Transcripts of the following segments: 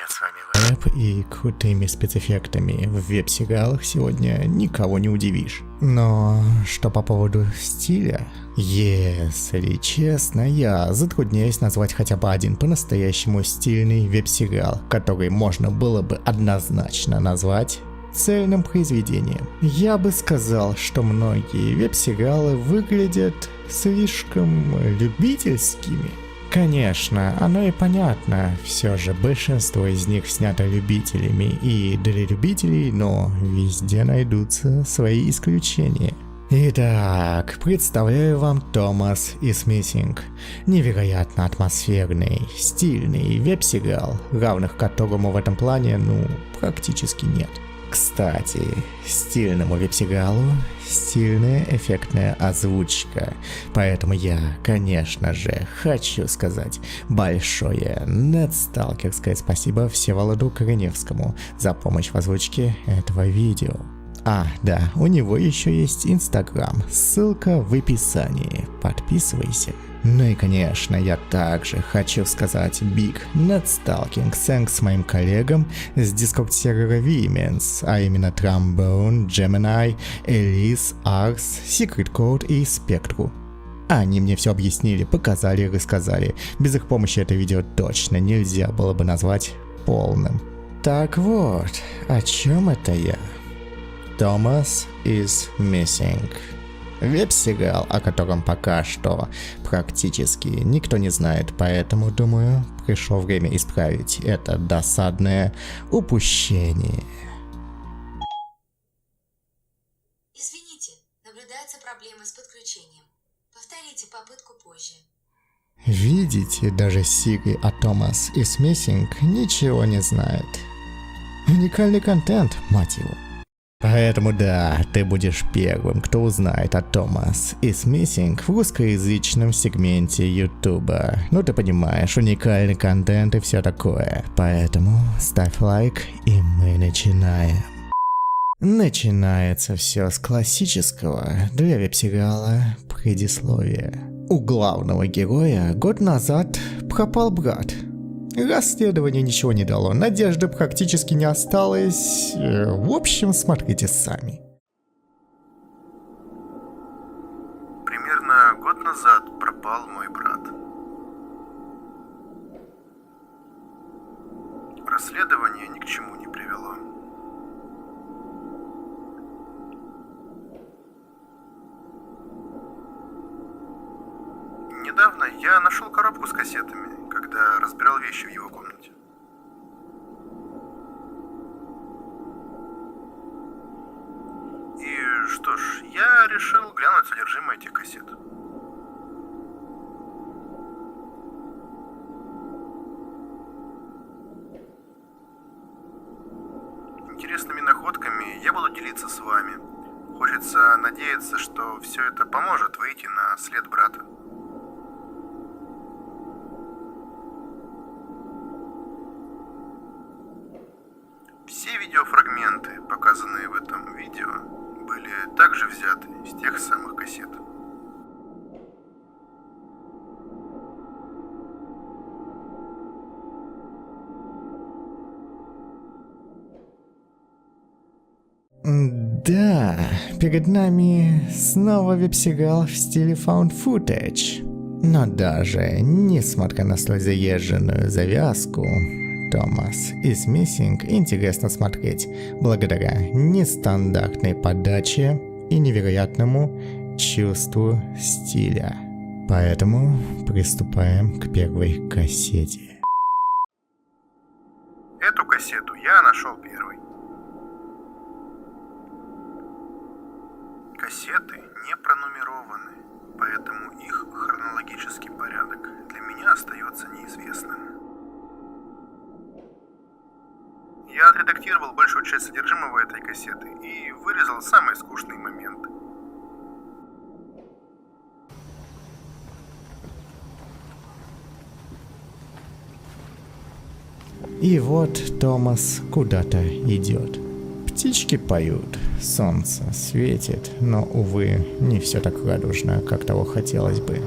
привет, с вами Веб, и крутыми спецэффектами в веб-сериалах сегодня никого не удивишь. Но что по поводу стиля? Если честно, я затрудняюсь назвать хотя бы один по-настоящему стильный веб-сериал, который можно было бы однозначно назвать цельным произведением. Я бы сказал, что многие веб-сериалы выглядят слишком любительскими. Конечно, оно и понятно, все же большинство из них снято любителями и для любителей, но везде найдутся свои исключения. Итак, представляю вам Thomas is Missing. Невероятно атмосферный, стильный веб-сериал, равных которому в этом плане, практически нет. Кстати, стильному веб-сериалу стильная эффектная озвучка, поэтому я, конечно же, хочу сказать большое нетсталкерское спасибо Всеволоду Кореневскому за помощь в озвучке этого видео. А, да, у него еще есть Инстаграм, ссылка в описании, подписывайся. Ну и конечно, я также хочу сказать Big Netstalking thanks моим коллегам с Discord сервера Women's, а именно Trombone, Gemini, Elise, Ars, Secret Code и Spectru. Они мне все объяснили, показали и рассказали. Без их помощи это видео точно нельзя было бы назвать полным. Так вот, о чем это я? Thomas is Missing. Веб-сериал, о котором пока что практически никто не знает, поэтому, думаю, пришло время исправить это досадное упущение. Извините, наблюдаются проблемы с подключением. Повторите попытку позже. Видите, даже Siri о Thomas is Missing ничего не знает. Уникальный контент, мать его. Поэтому да, ты будешь первым, кто узнает о Thomas is Missing в русскоязычном сегменте Ютуба. Ну ты понимаешь, уникальный контент и все такое. Поэтому ставь лайк, и мы начинаем. Начинается все с классического для веб-сериала предисловия. У главного героя год назад пропал брат. Расследование ничего не дало, надежды практически не осталось. В общем, смотрите сами. Примерно год назад пропал мой брат. Расследование ни к чему не привело. Недавно я нашел коробку с кассетами, когда разбирал вещи в его комнате. И что ж, я решил глянуть содержимое этих кассет. Интересными находками я буду делиться с вами. Хочется надеяться, что все это поможет выйти на след брата. Все видеофрагменты, показанные в этом видео, были также взяты из тех самых кассет. Да, перед нами снова веб-сериал в стиле Found Footage. Но даже несмотря на столь заезженную завязку, Thomas is Missing интересно смотреть благодаря нестандартной подаче и невероятному чувству стиля. Поэтому приступаем к первой кассете. Эту кассету я нашел первой. Кассеты не пронумерованы, поэтому их хронологический порядок для меня остается неизвестным. Я отредактировал большую часть содержимого этой кассеты и вырезал самые скучные моменты. И вот Томас куда-то идет. Птички поют, солнце светит, но, увы, не все так радужно, как того хотелось бы.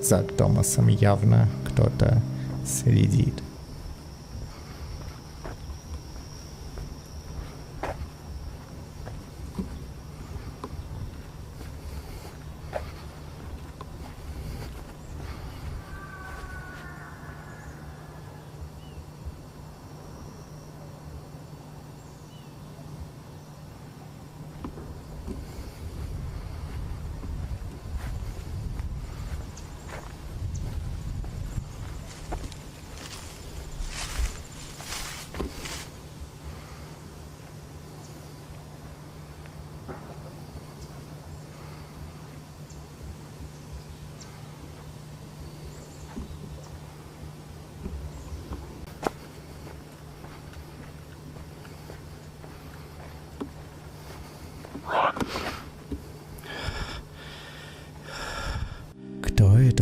За Томасом явно кто-то следит.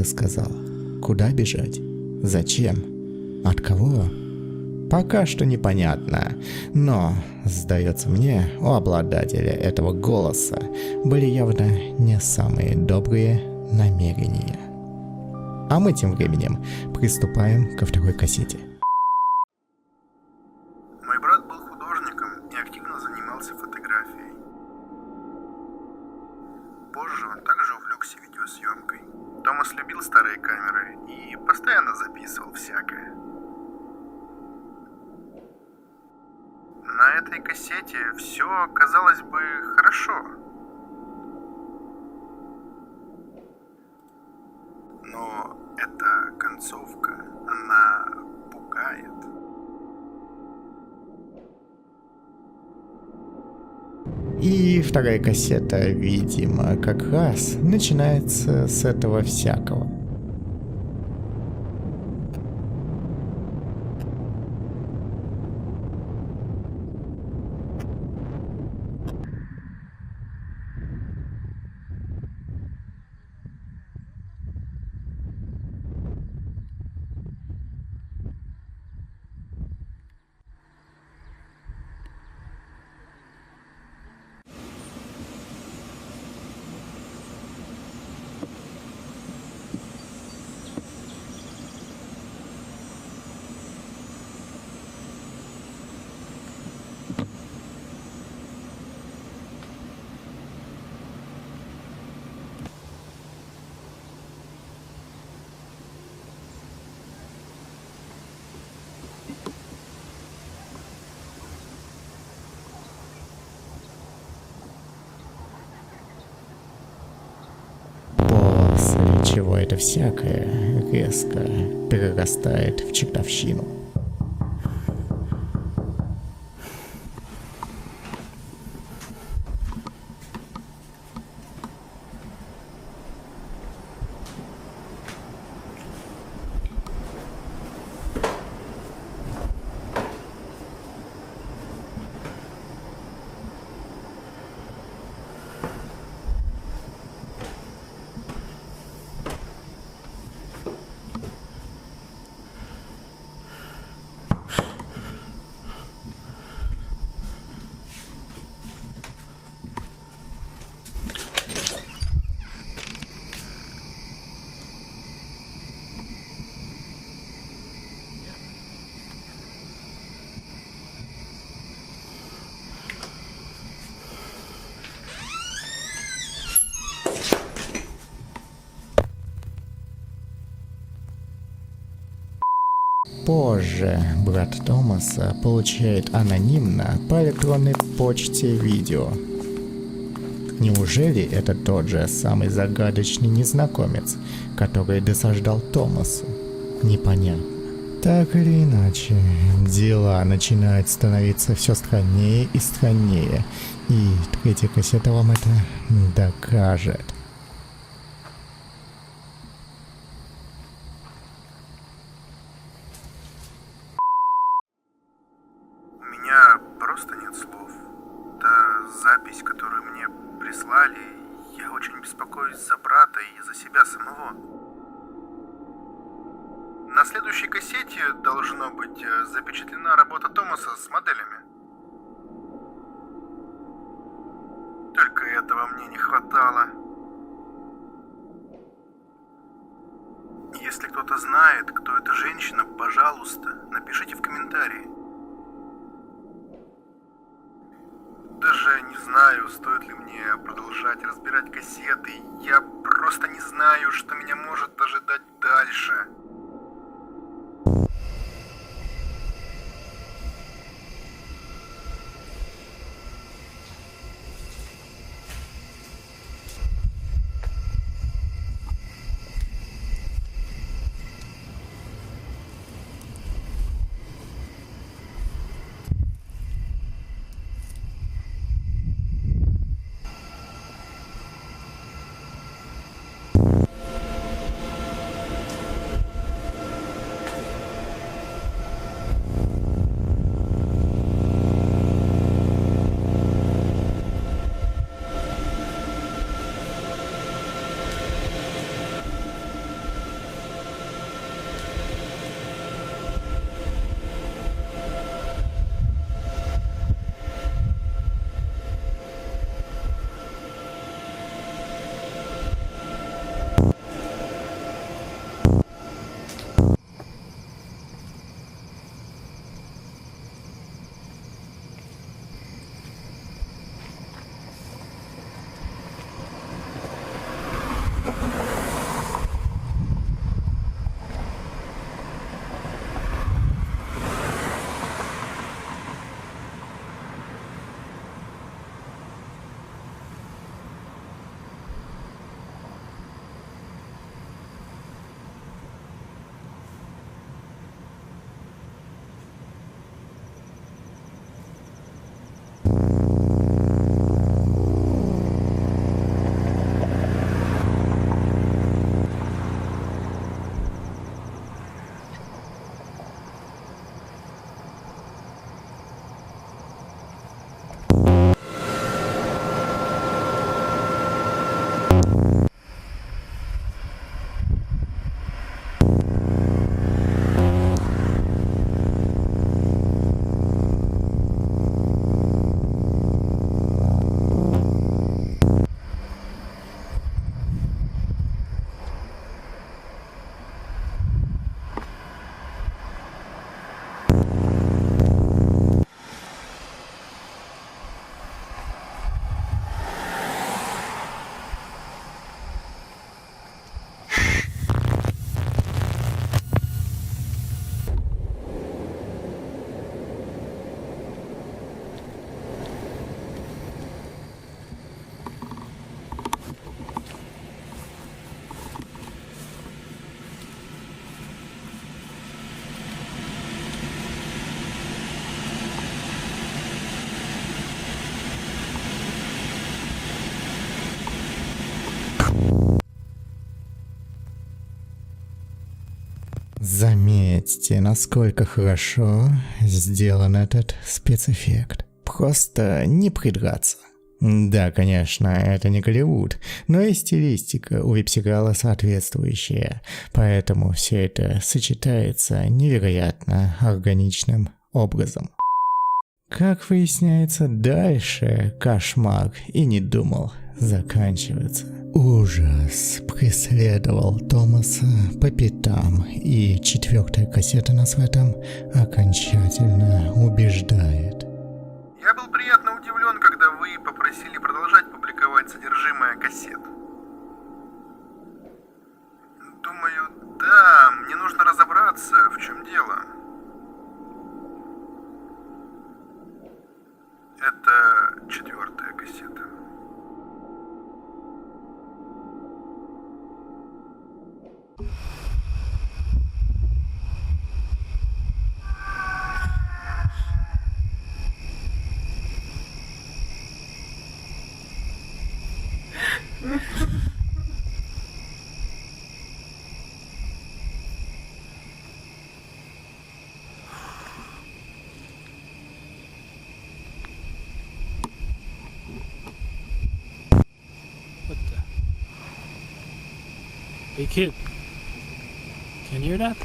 ты сказал? Куда бежать? Зачем? От кого? Пока что непонятно, но, сдается мне, у обладателя этого голоса были явно не самые добрые намерения. А мы тем временем приступаем ко второй кассете. Мой брат был художником и активно занимался фотографией. Позже он также увлекся видеосъемкой. Томас любил старые камеры и постоянно записывал всякое. На этой кассете все, казалось бы, хорошо. Но эта концовка, она пугает. И вторая кассета, видимо, как раз начинается с этого всякого. После чего это всякое резко перерастает в чертовщину. Позже брат Томаса получает анонимно по электронной почте видео. Неужели это тот же самый загадочный незнакомец, который досаждал Томасу? Непонятно. Так или иначе, дела начинают становиться все страннее и страннее, и третья кассета вам это докажет. У меня просто нет слов. Та запись, которую мне прислали, я очень беспокоюсь за брата и за себя самого. На следующей кассете должно быть запечатлена работа Томаса с моделями. Только этого мне не хватало. Если кто-то знает, кто эта женщина, пожалуйста, напишите в комментарии. Даже не знаю, стоит ли мне продолжать разбирать кассеты. Я просто не знаю, что меня может ожидать дальше. Заметьте, насколько хорошо сделан этот спецэффект. Просто не придраться. Да, конечно, это не Голливуд, но и стилистика у веб-сериала соответствующая, поэтому все это сочетается невероятно органичным образом. Как выясняется, дальше кошмар и не думал заканчиваться. Ужас преследовал Томаса по пятам, и 4-я кассета нас в этом окончательно убеждает. Я был приятно удивлен, когда вы попросили продолжать публиковать содержимое кассет. Думаю, да, мне нужно разобраться, в чем дело. Это 4-я кассета. What the? Hey kid, can you hear that?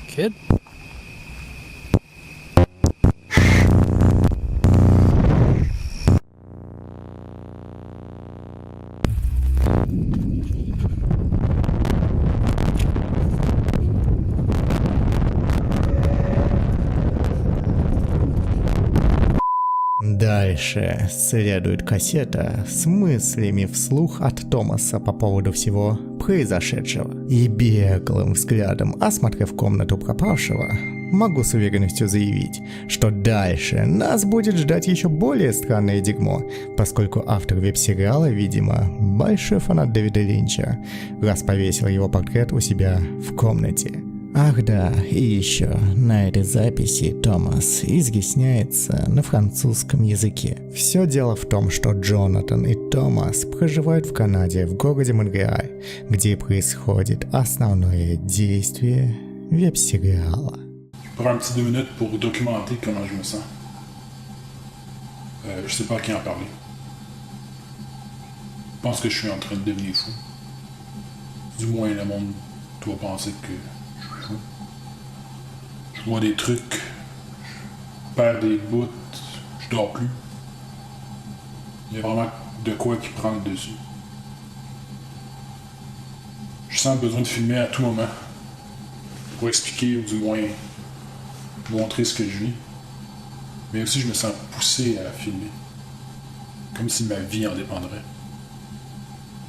Kid? Дальше следует кассета с мыслями вслух от Томаса по поводу всего произошедшего. И беглым взглядом, осмотрев комнату пропавшего, могу с уверенностью заявить, что дальше нас будет ждать еще более странное дерьмо, поскольку автор веб-сериала, видимо, большой фанат Дэвида Линча, раз повесил его портрет у себя в комнате. Ах да, и еще на этой записи Томас изъясняется на французском языке. Все дело в том, что Джонатан и Томас проживают в Канаде, в городе Монреаль, где происходит основное действие веб-сериала. Je prends un petit 2 minutes pour documenter comment je me sens. Je sais pas à qui en parler. Je pense que je suis en train de devenir fou. Du moins, le monde doit penser que je suis fou. Je vois des trucs, je perds des bouts, je dors plus. Il y a vraiment de quoi qui prend le dessus. Je sens le besoin de filmer à tout moment pour expliquer ou du moins montrer ce que je vis, mais aussi je me sens poussé à filmer, comme si ma vie en dépendrait,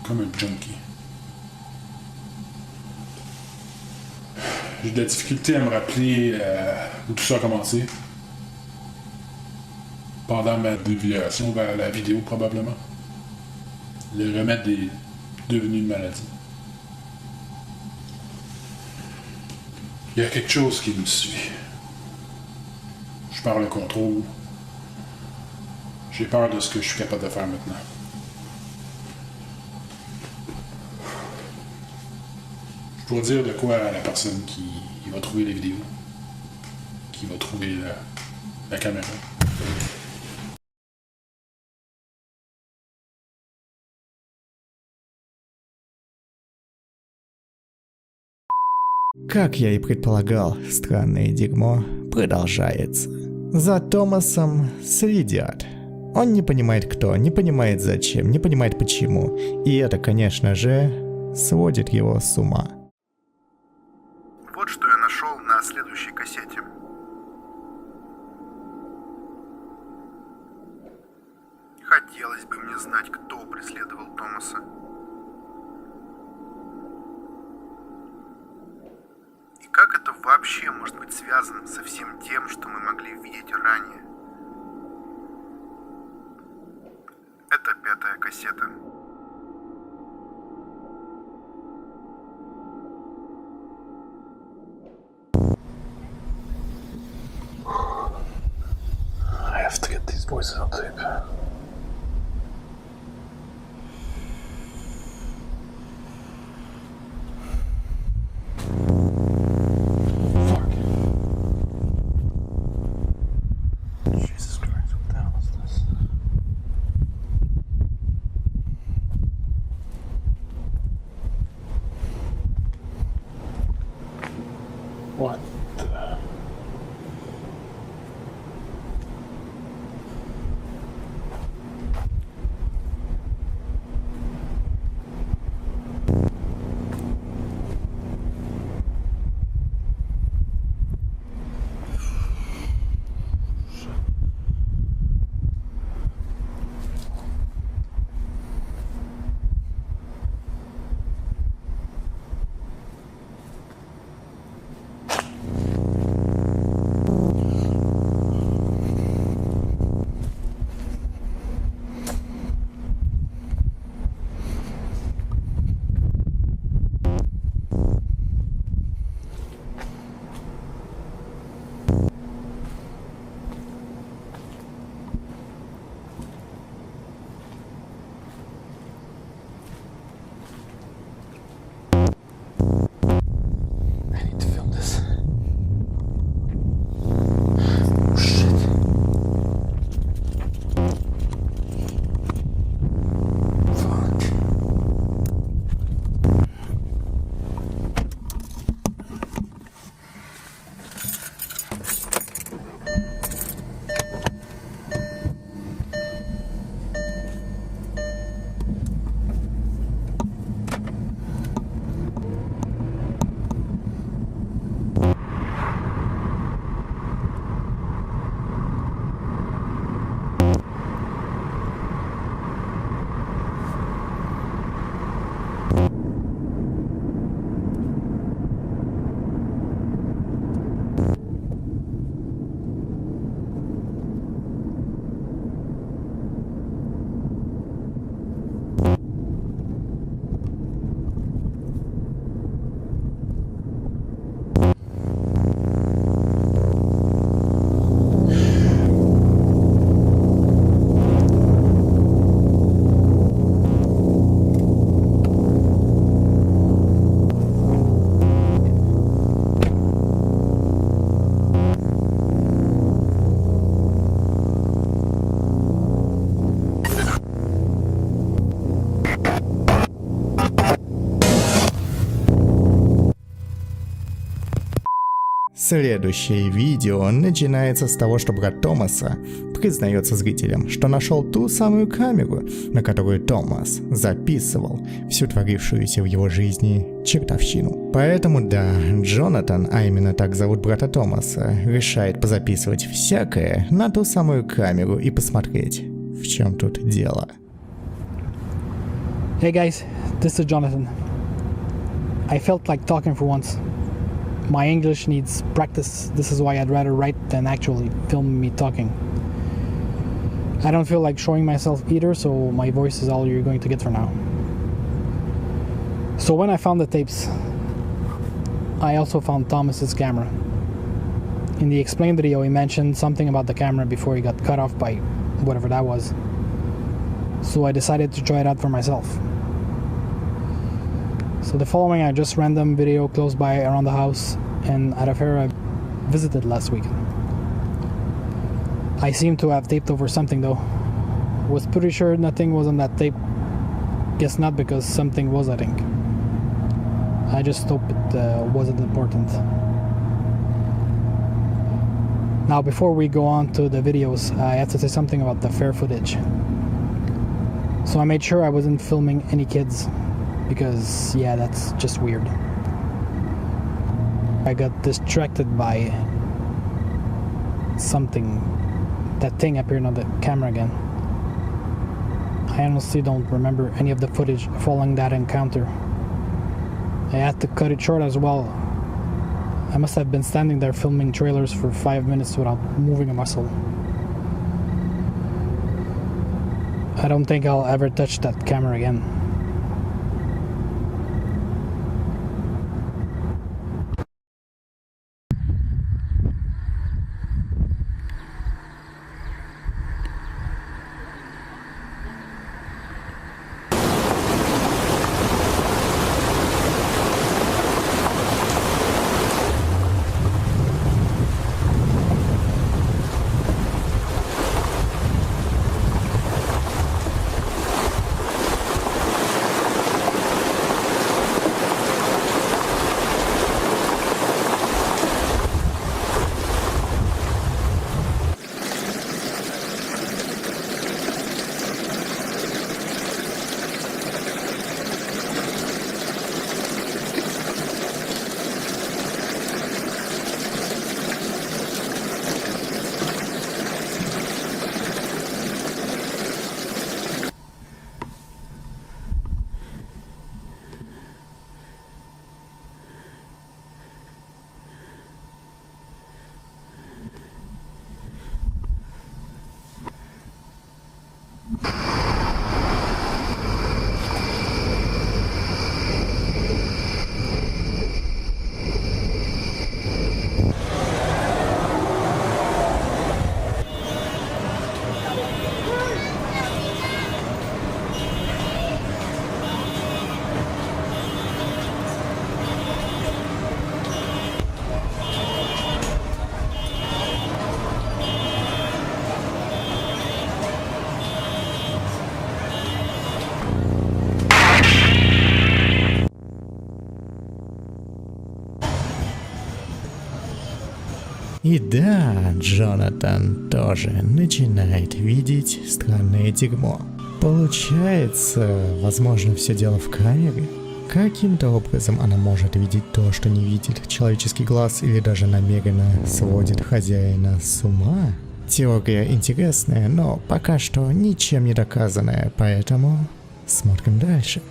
comme un junkie. J'ai de la difficulté à me rappeler où tout ça a commencé, pendant ma déviation vers la vidéo probablement. Le remède est devenu une maladie. Il y a quelque chose qui me suit. Je perds le contrôle. J'ai peur de ce que je suis capable de faire maintenant. Je pourrais dire de quoi à la personne qui va trouver les vidéos, qui va trouver la caméra. Как я и предполагал, странное дерьмо продолжается. За Томасом следят. Он не понимает кто, не понимает зачем, не понимает почему. И это, конечно же, сводит его с ума. Вот что я нашел на следующей кассете. Хотелось бы мне знать, кто преследовал Томаса. И как это вообще может быть связано со всем тем, что мы могли видеть ранее? Это 5-я кассета. I have to get these voices on tape. What? I need to film this. Oh shit. Fuck. Следующее видео начинается с того, что брат Томаса признается зрителям, что нашел ту самую камеру, на которую Томас записывал всю творившуюся в его жизни чертовщину. Поэтому да, Джонатан, а именно так зовут брата Томаса, решает позаписывать всякое на ту самую камеру и посмотреть, в чем тут дело. Hey guys, this is Jonathan. I felt like talking for once. My English needs practice. This is why I'd rather write than actually film me talking. I don't feel like showing myself either, so my voice is all you're going to get for now. So when I found the tapes, I also found Thomas's camera. In the explain video, he mentioned something about the camera before he got cut off by whatever that was. So I decided to try it out for myself. So the following are just random video close by around the house and at a fair I visited last week. I seem to have taped over something though. Was pretty sure nothing was on that tape. Guess not, because something was, I think. I just hope it wasn't important. Now before we go on to the videos, I have to say something about the fair footage. So I made sure I wasn't filming any kids, because yeah, that's just weird. I got distracted by something. That thing appeared on the camera again. I honestly don't remember any of the footage following that encounter. I had to cut it short as well. I must have been standing there filming trailers for 5 minutes without moving a muscle. I don't think I'll ever touch that camera again. И да, Джонатан тоже начинает видеть странное дерьмо. Получается, возможно, все дело в камере? Каким-то образом она может видеть то, что не видит человеческий глаз, или даже намеренно сводит хозяина с ума? Теория интересная, но пока что ничем не доказанная, поэтому смотрим дальше.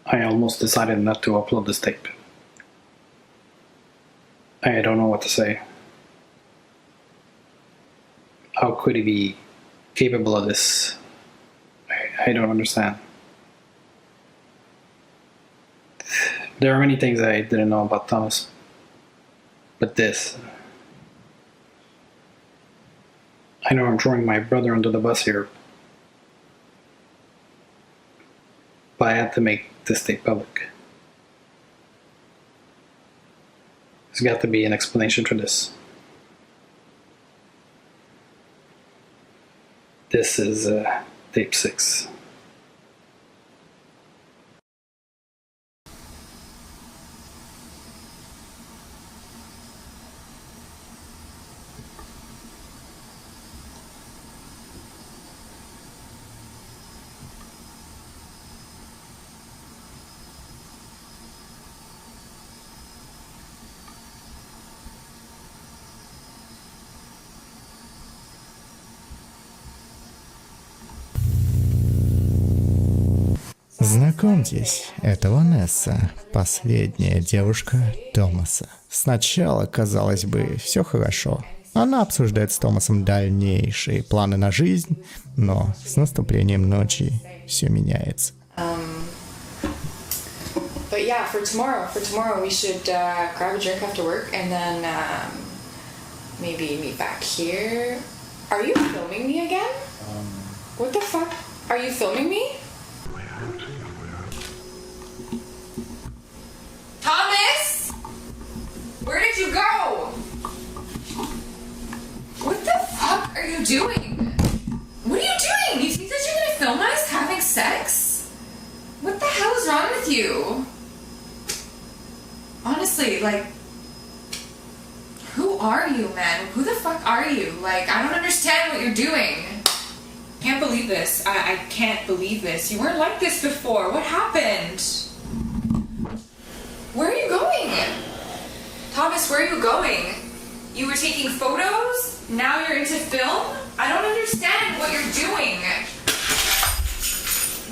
I almost decided not to upload this tape. I don't know what to say. How could he be capable of this? I don't understand. There are many things I didn't know about Thomas, but this. I know I'm throwing my brother under the bus here, but I had to make this tape public. There's got to be an explanation for this. This is tape 6. Знакомьтесь, это Ванесса, последняя девушка Томаса. Сначала, казалось бы, все хорошо. Она обсуждает с Томасом дальнейшие планы на жизнь, но с наступлением ночи все меняется. But yeah, for tomorrow we should grab a drink after work and then maybe meet back here. Are you filming me again? What the fuck? Are you filming me? Thomas! Where did you go? What the fuck are you doing? What are you doing? You think that you're gonna film us having sex? What the hell is wrong with you? Honestly, like, who are you, man? Who the fuck are you? Like, I don't understand what you're doing. Can't believe this. I can't believe this. You weren't like this before. What happened? Where are you going? Thomas, where are you going? You were taking photos? Now you're into film? I don't understand what you're doing.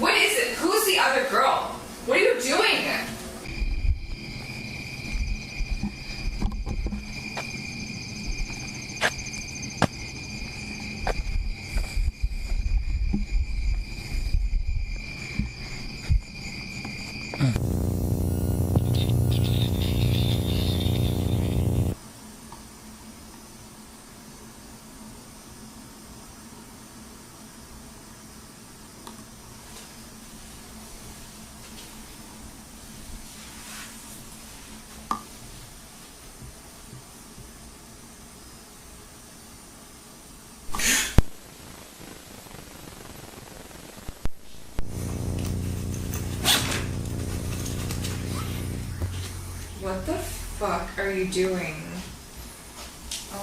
What is it? Who's the other girl? What are you doing? What the fuck are you doing?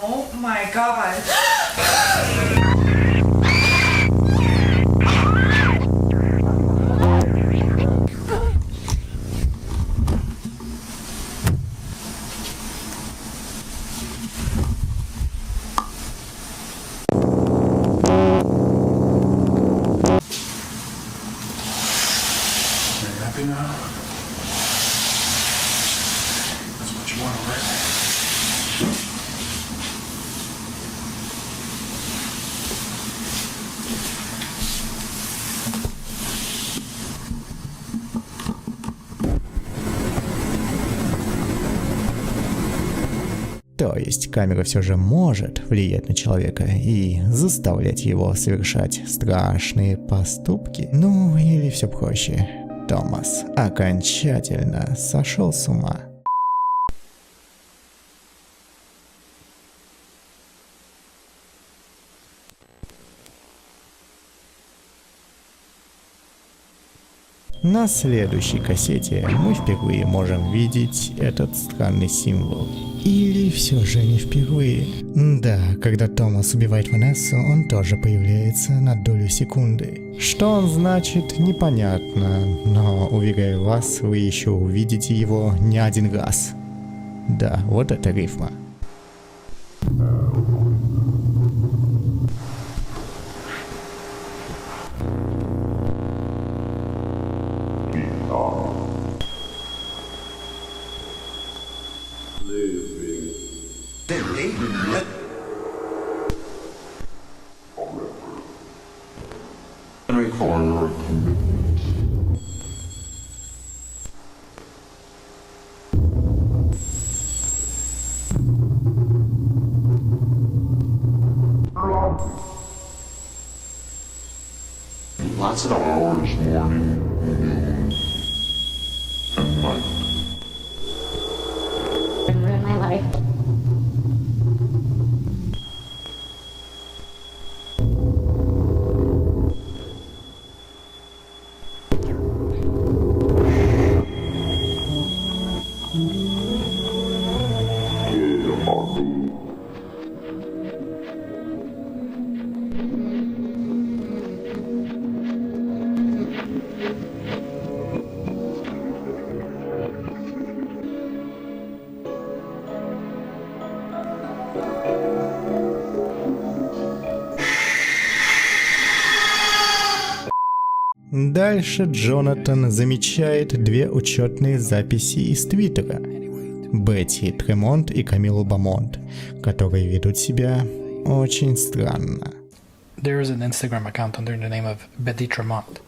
Oh my god. Are you happy now? That's what you want, right? То есть камера все же может влиять на человека и заставлять его совершать страшные поступки. Ну или все проще. Томас окончательно сошел с ума. На следующей кассете мы впервые можем видеть этот странный символ. Или все же не впервые. Да, когда Томас убивает Ванессу, он тоже появляется на долю секунды. Что он значит, непонятно, но, уверяю вас, вы еще увидите его не один раз. Да, вот это рифма. Lots of hours, morning, noon, and night. And ruin my life. Дальше Джонатан замечает две учетные записи из Твиттера. Бетти Тремонт и Камилу Бамонт, которые ведут себя очень странно. There is an Instagram account under the name of Betty Tremont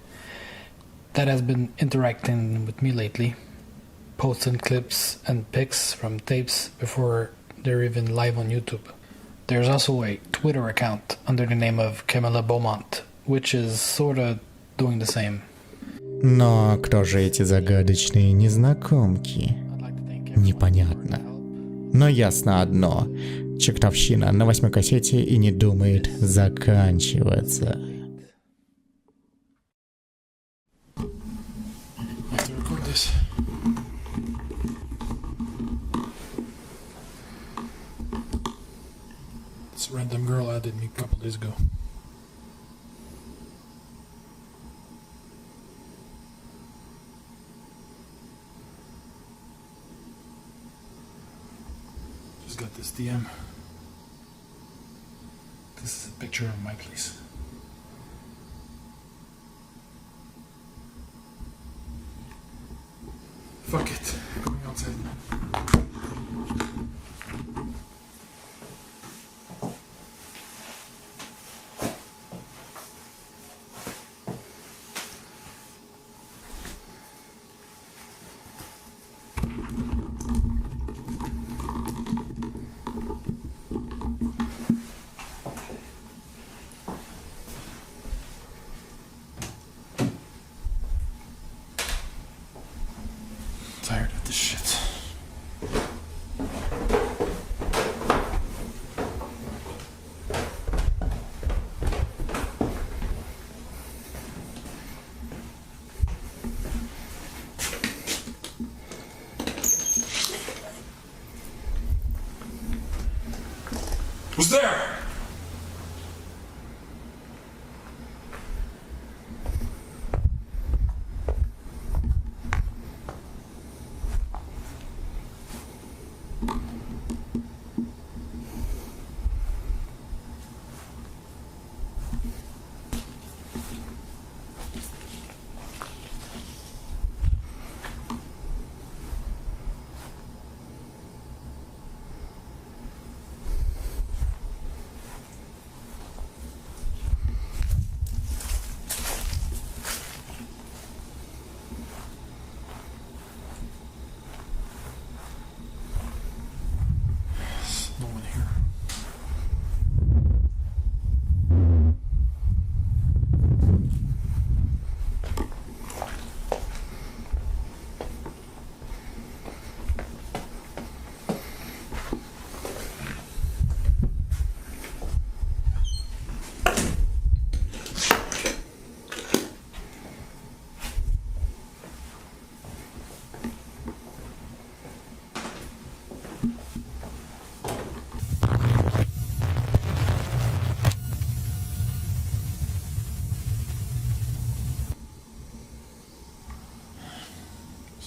that has been interacting with me lately, posting clips and pics from tapes before they're even live on YouTube. There's also a Twitter account under the name of Camilla Beaumont, which is sorta doing the same. Но кто же эти загадочные незнакомки? Непонятно. Но ясно одно. Чертовщина на 8-й кассете и не думает заканчиваться. This random girl added me a couple days ago. Just got this DM. This is a picture of my place. Fuck it. Going outside. Tired of this shit. Who's there?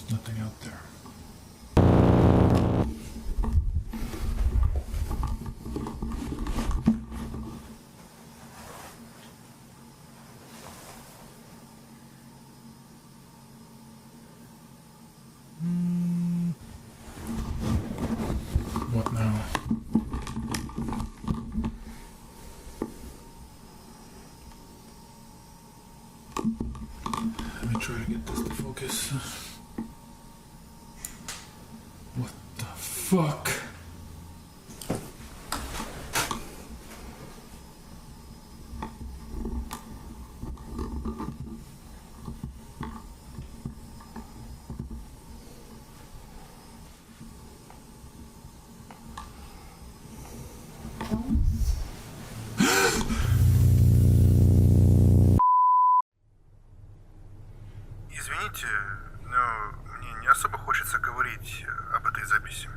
There's nothing out there. What now? Let me try to get this to focus. What the fuck? Извините, но мне не особо хочется говорить об этой записи.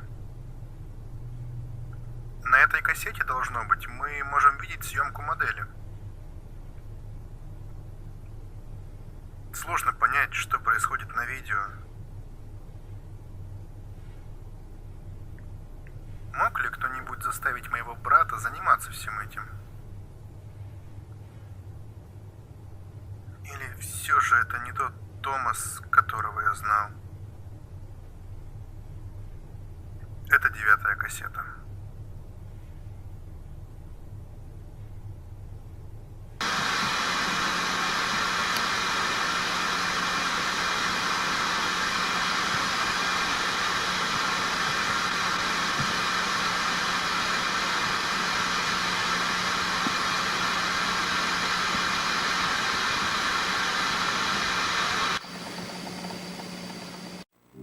На этой кассете, должно быть, мы можем видеть съемку модели. Сложно понять, что происходит на видео. Мог ли кто-нибудь заставить моего брата заниматься всем этим? Или все же это не тот Томас, которого я знал? Это 9-я кассета.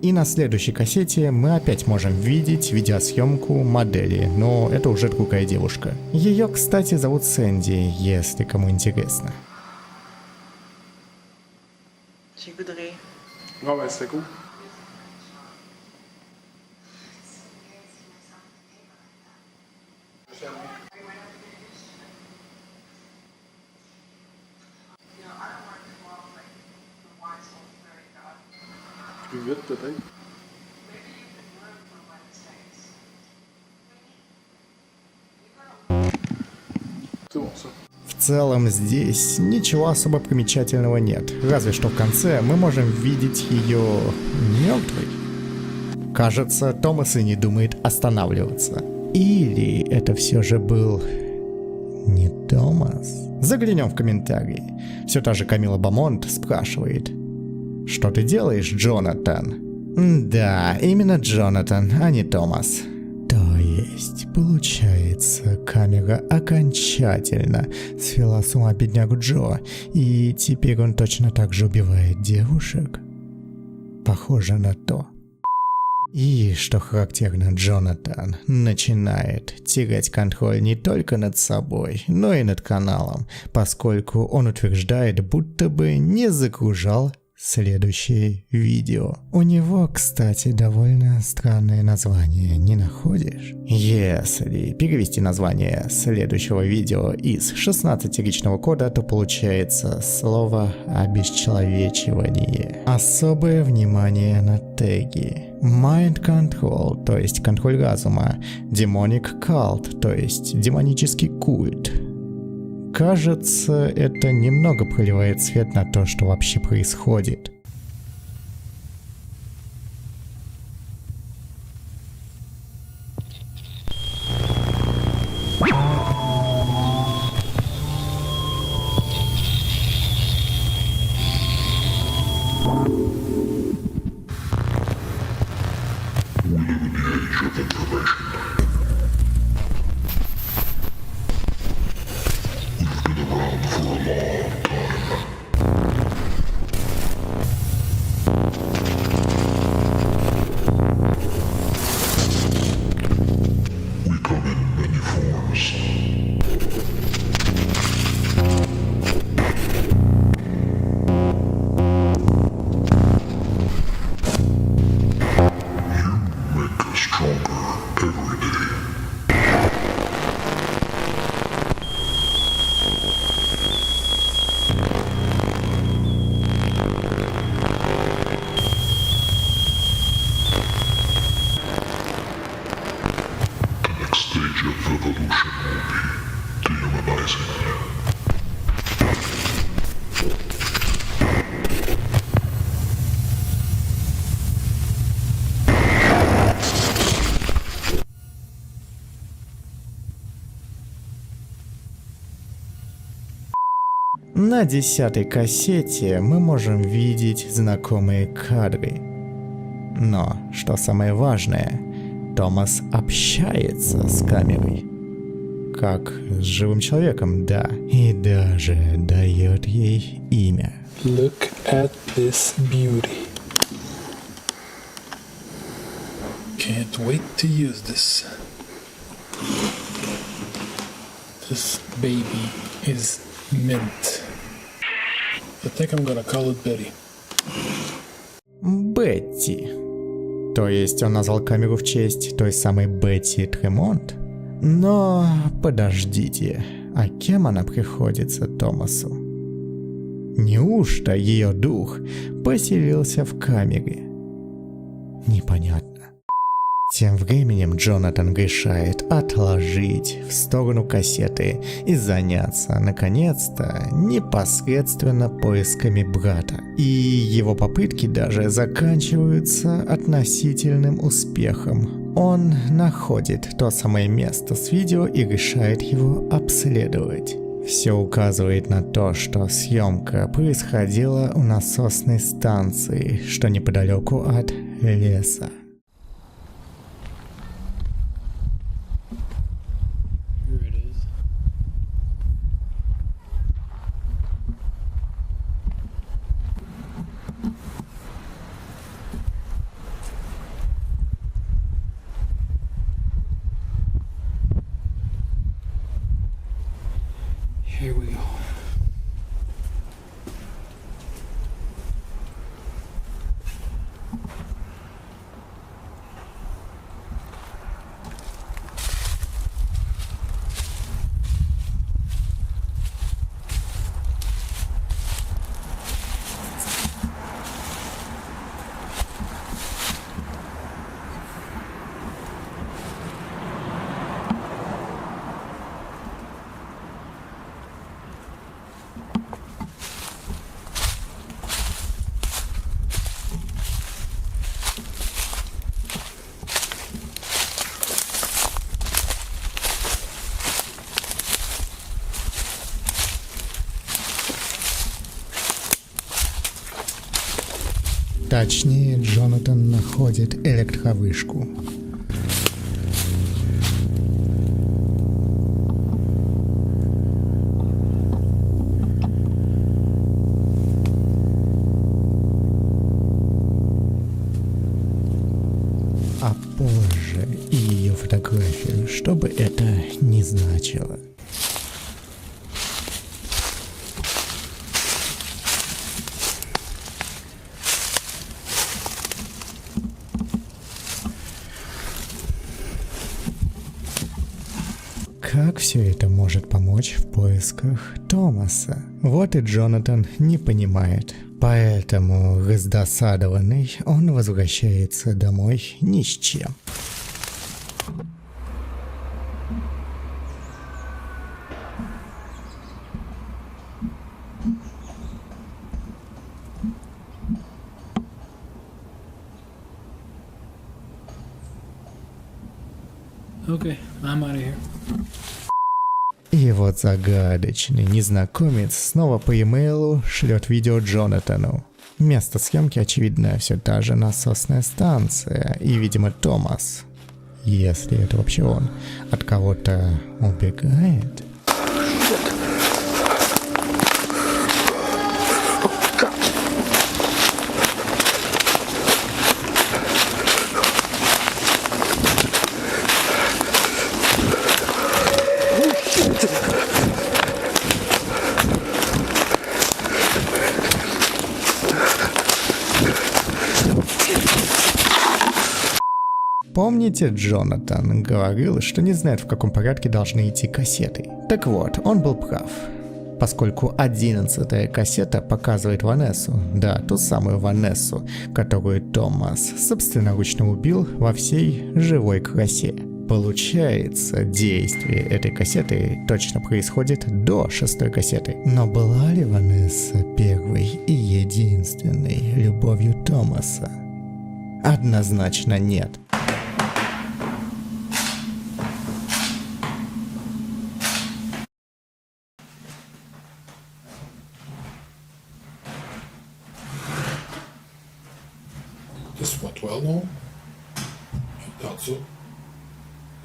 И на следующей кассете мы опять можем видеть видеосъемку модели, но это уже другая девушка. Ее, кстати, зовут Сэнди, если кому интересно. Tu voudrais. Ah ouais, c'est cool. Plus vite peut-être. C'est bon ça. В целом здесь ничего особо примечательного нет, разве что в конце мы можем видеть ее мертвой. Кажется, Томас и не думает останавливаться. Или это все же был не Томас? Заглянем в комментарии. Все та же Камила Бамонт спрашивает: «Что ты делаешь, Джонатан?» Да, именно Джонатан, а не Томас. То есть, получается, камера окончательно свела с ума беднягу Джо, и теперь он точно так же убивает девушек? Похоже на то. И, что характерно, Джонатан начинает терять контроль не только над собой, но и над каналом, поскольку он утверждает, будто бы не загружал следующее видео. У него, кстати, довольно странное название, не находишь? Если перевести название следующего видео из 16-речного кода, то получается слово «обесчеловечивание». Особое внимание на теги. Mind Control, то есть контроль разума. Demonic Cult, то есть демонический культ. Кажется, это немного проливает свет на то, что вообще происходит. На 10-й кассете мы можем видеть знакомые кадры. Но, что самое важное, Томас общается с камерой. Как с живым человеком, да. И даже дает ей имя. Look at this beauty. Can't wait to use this. This baby is mint. I think I'm gonna call it Betty. Бетти. То есть он назвал камеру в честь той самой Бетти Тремонт? Но подождите, а кем она приходится Томасу? Неужто ее дух поселился в камере? Непонятно. Тем временем Джонатан решает отложить в сторону кассеты и заняться, наконец-то, непосредственно поисками брата. И его попытки даже заканчиваются относительным успехом. Он находит то самое место с видео и решает его обследовать. Все указывает на то, что съемка происходила у насосной станции, что неподалеку от леса. Here it is. Here we go. Точнее, Джонатан находит электровышку. А позже и ее фотографию, что бы это ни значило. Как все это может помочь в поисках Томаса? Вот и Джонатан не понимает. Поэтому, раздосадованный, он возвращается домой ни с чем. Okay, I'm out of here. И вот загадочный незнакомец снова по e-mail шлет видео Джонатану. Место съемки, очевидно, все та же насосная станция, и, видимо, Томас, если это вообще он, от кого-то убегает. Помните, Джонатан говорил, что не знает, в каком порядке должны идти кассеты? Так вот, он был прав. Поскольку 11-я кассета показывает Ванессу, да, ту самую Ванессу, которую Томас собственноручно убил во всей живой красе. Получается, действие этой кассеты точно происходит до 6-й кассеты. Но была ли Ванесса первой и единственной любовью Томаса? Однозначно нет. This went well, no? I thought so.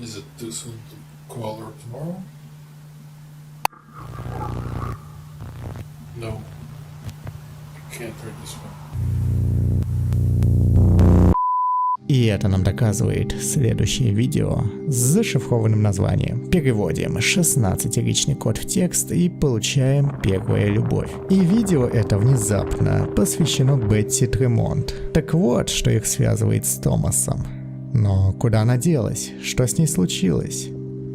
Is it too soon to call her tomorrow? No. I can't turn this one. И это нам доказывает следующее видео с зашифрованным названием. Переводим 16-личный код в текст и получаем «Первая любовь». И видео это внезапно посвящено Бетти Тремонт. Так вот, что их связывает с Томасом. Но куда она делась? Что с ней случилось?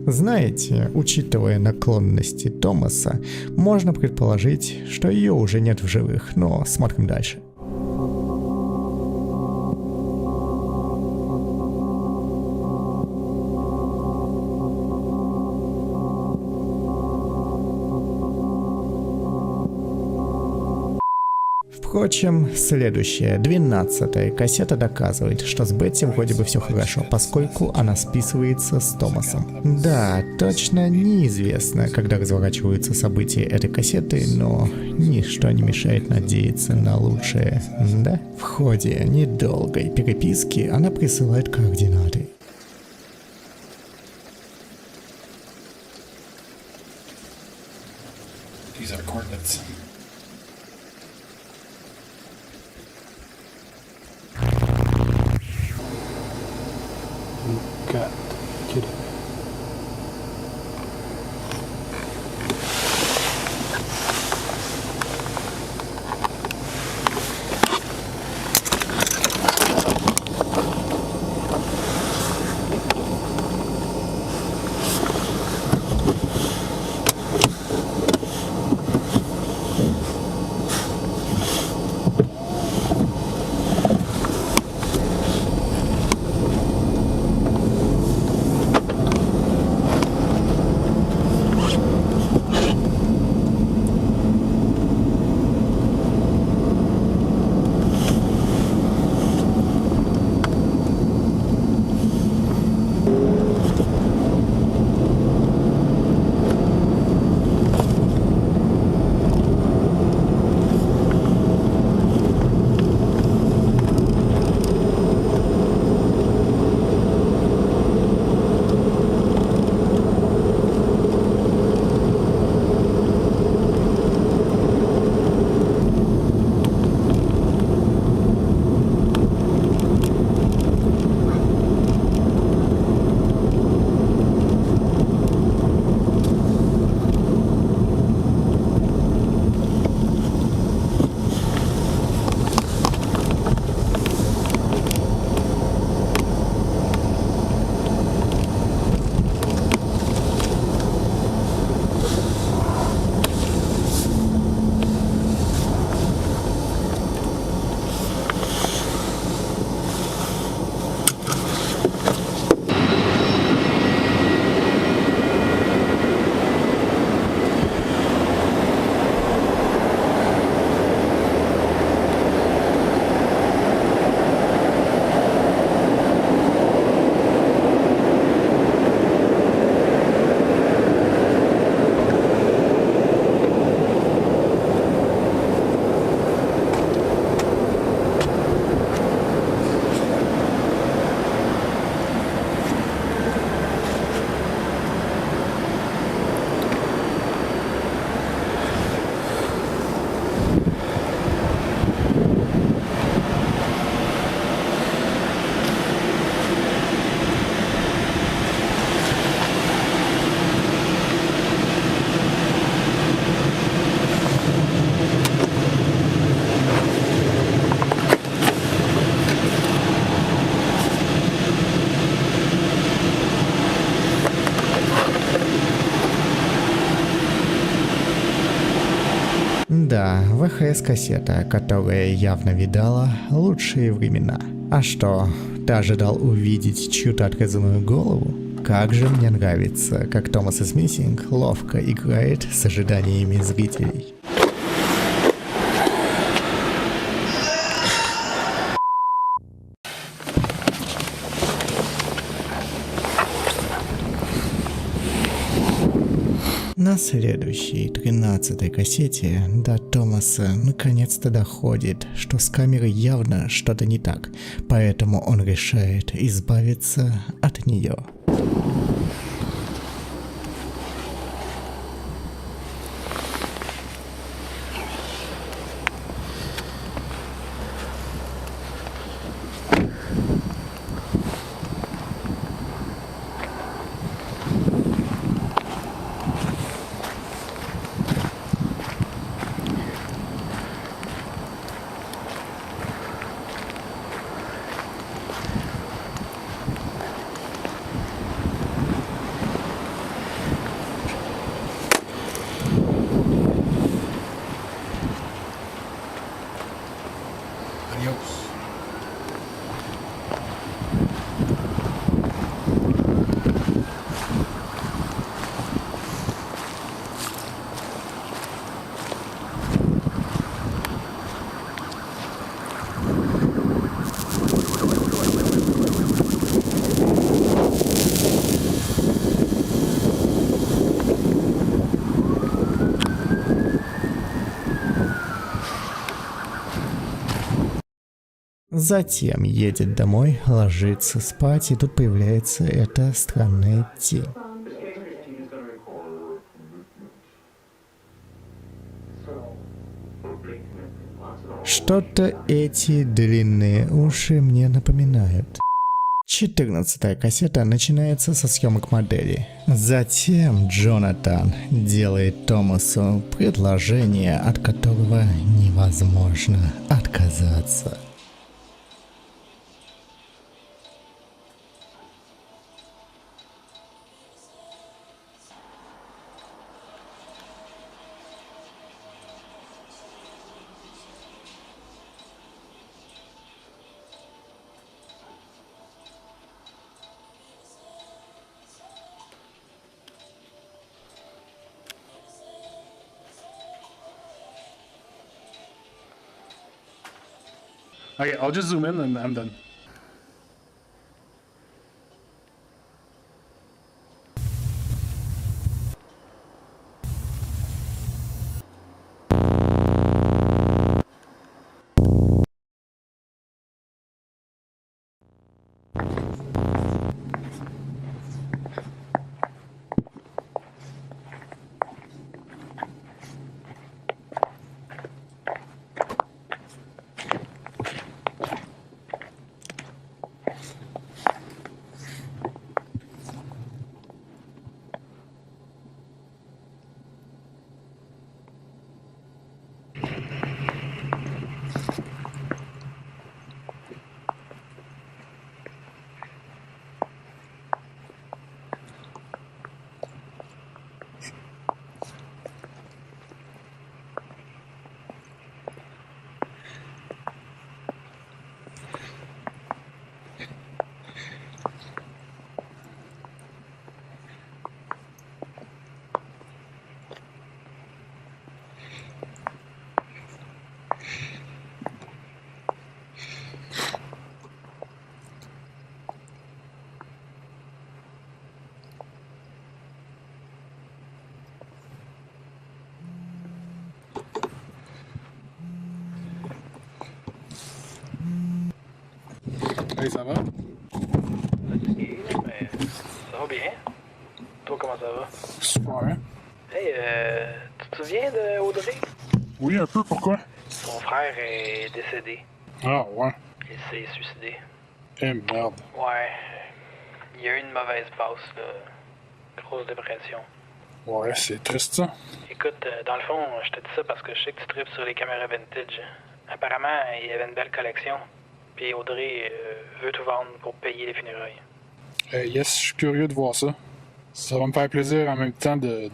Знаете, учитывая наклонности Томаса, можно предположить, что ее уже нет в живых, но смотрим дальше. Впрочем, следующая, 12-я кассета доказывает, что с Бетти вроде бы все хорошо, поскольку она списывается с Томасом. Да, точно неизвестно, когда разворачиваются события этой кассеты, но ничто не мешает надеяться на лучшее, да? В ходе недолгой переписки она присылает координаты. These are coordinates. Got kitty. Да, ВХС-кассета, которая явно видала лучшие времена. А что, ты ожидал увидеть чью-то отрезанную голову? как же мне нравится, как Томас из Missing ловко играет с ожиданиями зрителей. На следующей, 13-й кассете до Томаса наконец-то доходит, что с камерой явно что-то не так, поэтому он решает избавиться от нее. Adios. Затем едет домой, ложится спать, и тут появляется эта странная тень. Что-то эти длинные уши мне напоминают. 14-я кассета начинается со съемок модели. Затем Джонатан делает Томасу предложение, от которого невозможно отказаться. Okay, I'll just zoom in and I'm done. Hey, ça va? Ça va bien? Toi, comment ça va? Super, hein? Hey, tu te souviens de Audrey? Oui, un peu, pourquoi? Son frère est décédé. Ah, ouais. Il s'est suicidé. Eh, merde. Ouais. Il y a eu une mauvaise passe, là. Grosse dépression. Ouais, c'est triste, ça. Écoute, dans le fond, je te dis ça parce que je sais que tu tripes sur les caméras vintage. Apparemment, il y avait une belle collection. Puis Audrey veut tout vendre pour payer les funérailles. Yes, je suis curieux de voir ça. Ça va me faire plaisir en même temps de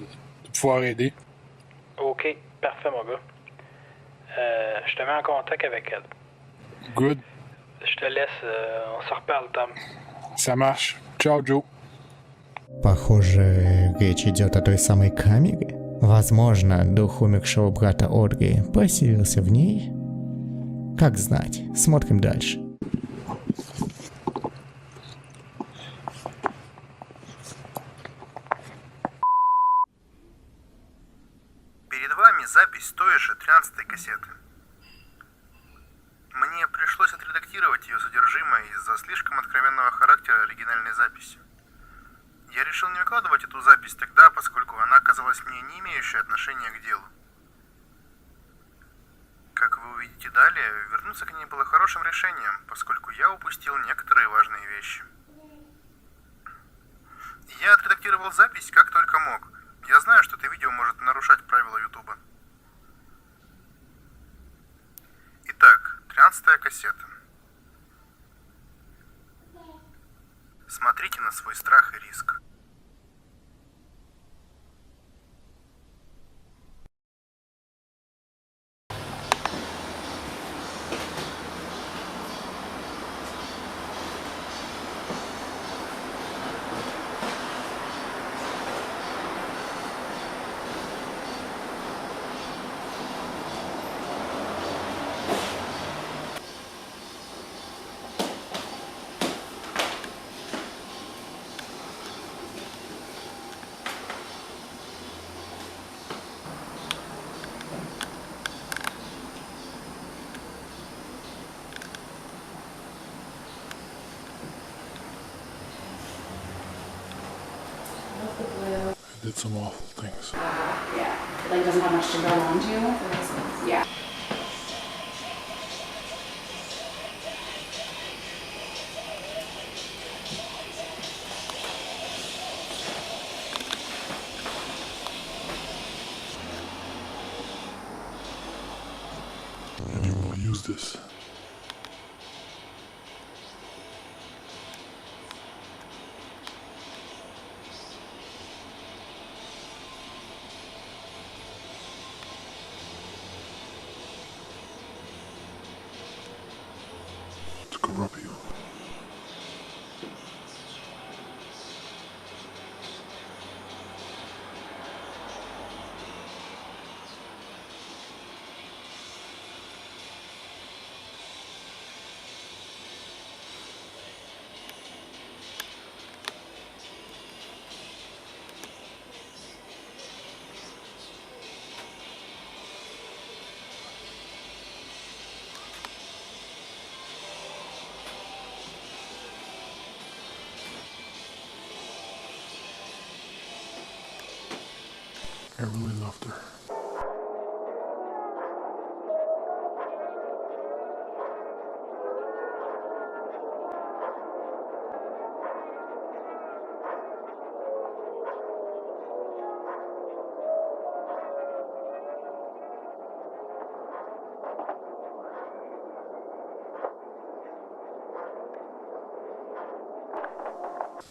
pouvoir aider. Ok, parfait, mon gars. Je te mets en contact avec elle. Good. Je te laisse, on se reparle, Tom. Ça marche. Ciao, Joe. Похоже, речь идет о той самой камере. Возможно, дух умершего брата Одри поселился в ней? Как знать, смотрим дальше. Перед вами запись той же 13-й кассеты. Мне пришлось отредактировать ее содержимое из-за слишком откровенного характера оригинальной записи. Я решил не выкладывать эту запись тогда, поскольку она казалась мне не имеющей отношения к делу. Как вы увидите далее, вернуться к ней было хорошим решением, поскольку я упустил некоторые важные вещи. Я отредактировал запись как только мог. Я знаю, что это видео может нарушать правила Ютуба. Итак, 13-я кассета. Смотрите на свой страх и риск. I did some awful things. Yeah, like doesn't have much to go on to. Yeah. And you will use this. To corrupt you. I really loved her.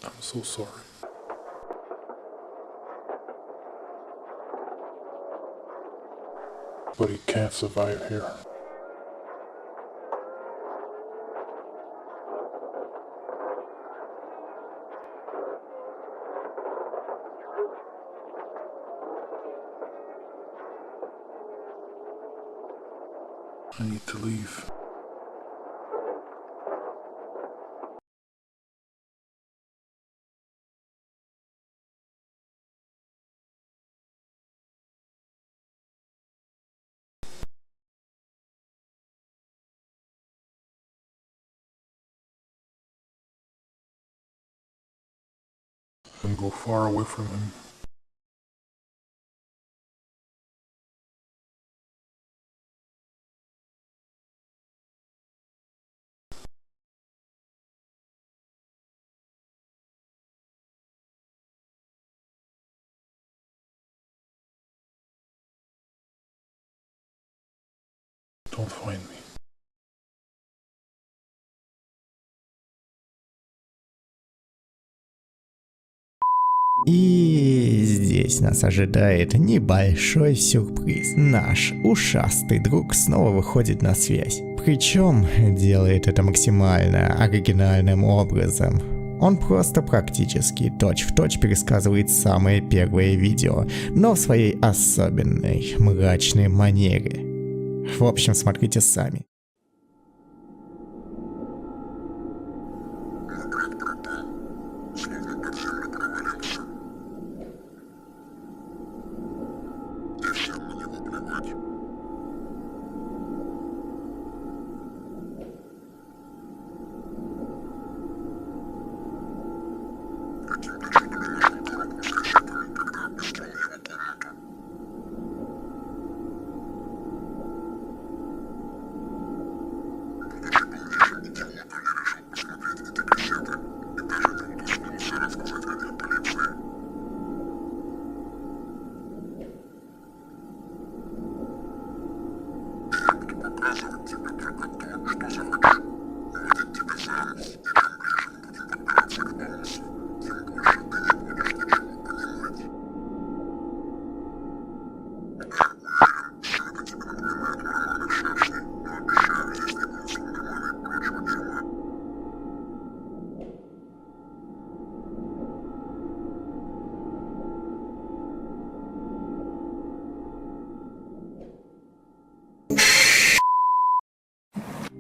I'm so sorry. But he can't survive here. I need to leave. And go far away from him. Don't find me. И здесь нас ожидает небольшой сюрприз. Наш ушастый друг снова выходит на связь. Причем делает это максимально оригинальным образом. Он просто практически точь-в-точь пересказывает самое первое видео, но в своей особенной, мрачной манере. В общем, смотрите сами.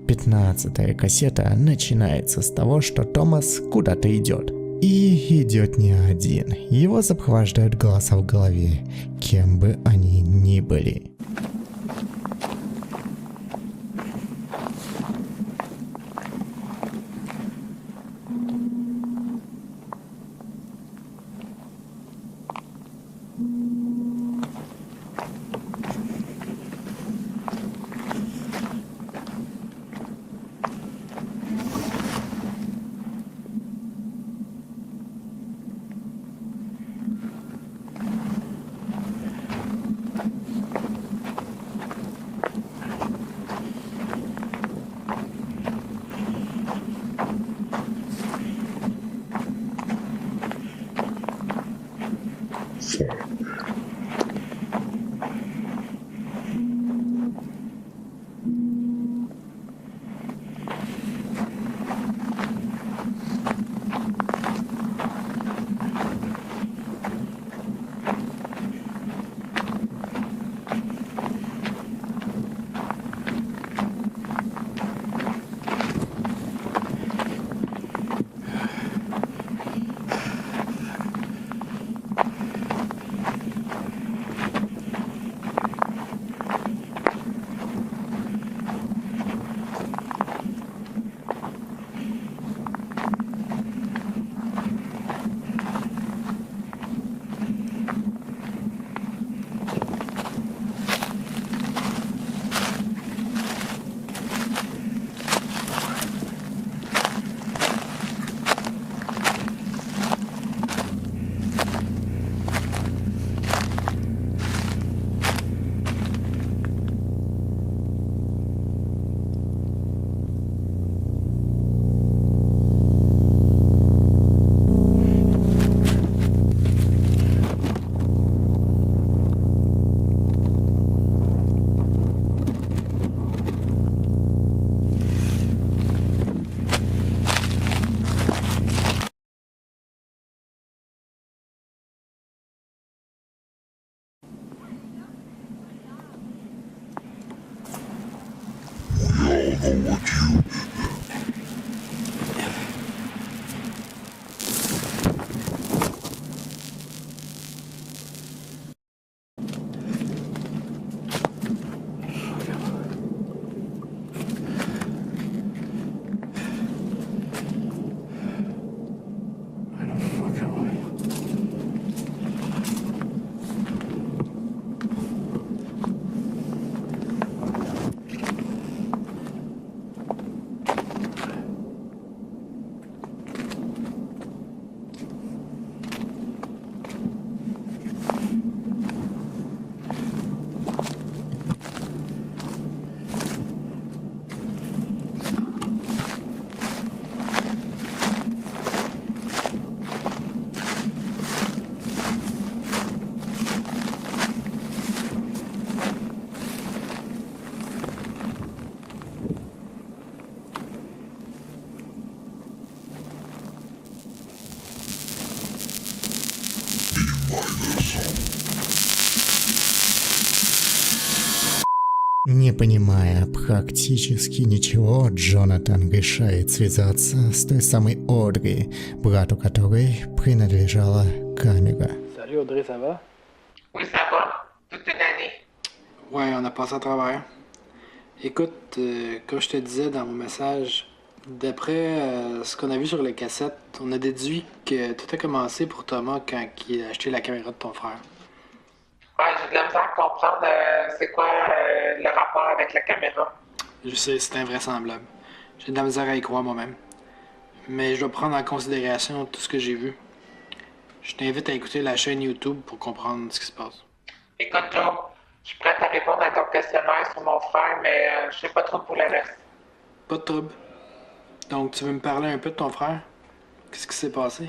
Пятнадцатая кассета начинается с того, что Томас куда-то идет. И идет не один. Его сопровождают голоса в голове, кем бы они ни были. Не понимая практически ничего, Джонатан решает связаться с той самой Одри, брату которой принадлежала камера. Salut Audrey, ça va? Oui, ça va. Toute une année. Ouais, on a passé à travers. Écoute, comme je te disais dans mon message, d'après ce qu'on a vu sur les cassettes, on a déduit que tout a commencé pour Thomas quand il a acheté la caméra de ton frère. Ouais, j'ai de la misère à comprendre c'est quoi le rapport avec la caméra. Je sais, c'est invraisemblable. J'ai de la misère à y croire moi-même. Mais je dois prendre en considération tout ce que j'ai vu. Je t'invite à écouter la chaîne YouTube pour comprendre ce qui se passe. Écoute, Joe, je suis prête à répondre à ton questionnaire sur mon frère, mais je sais pas trop pour le reste. Pas de trouble. Donc, tu veux me parler un peu de ton frère? Qu'est-ce qui s'est passé?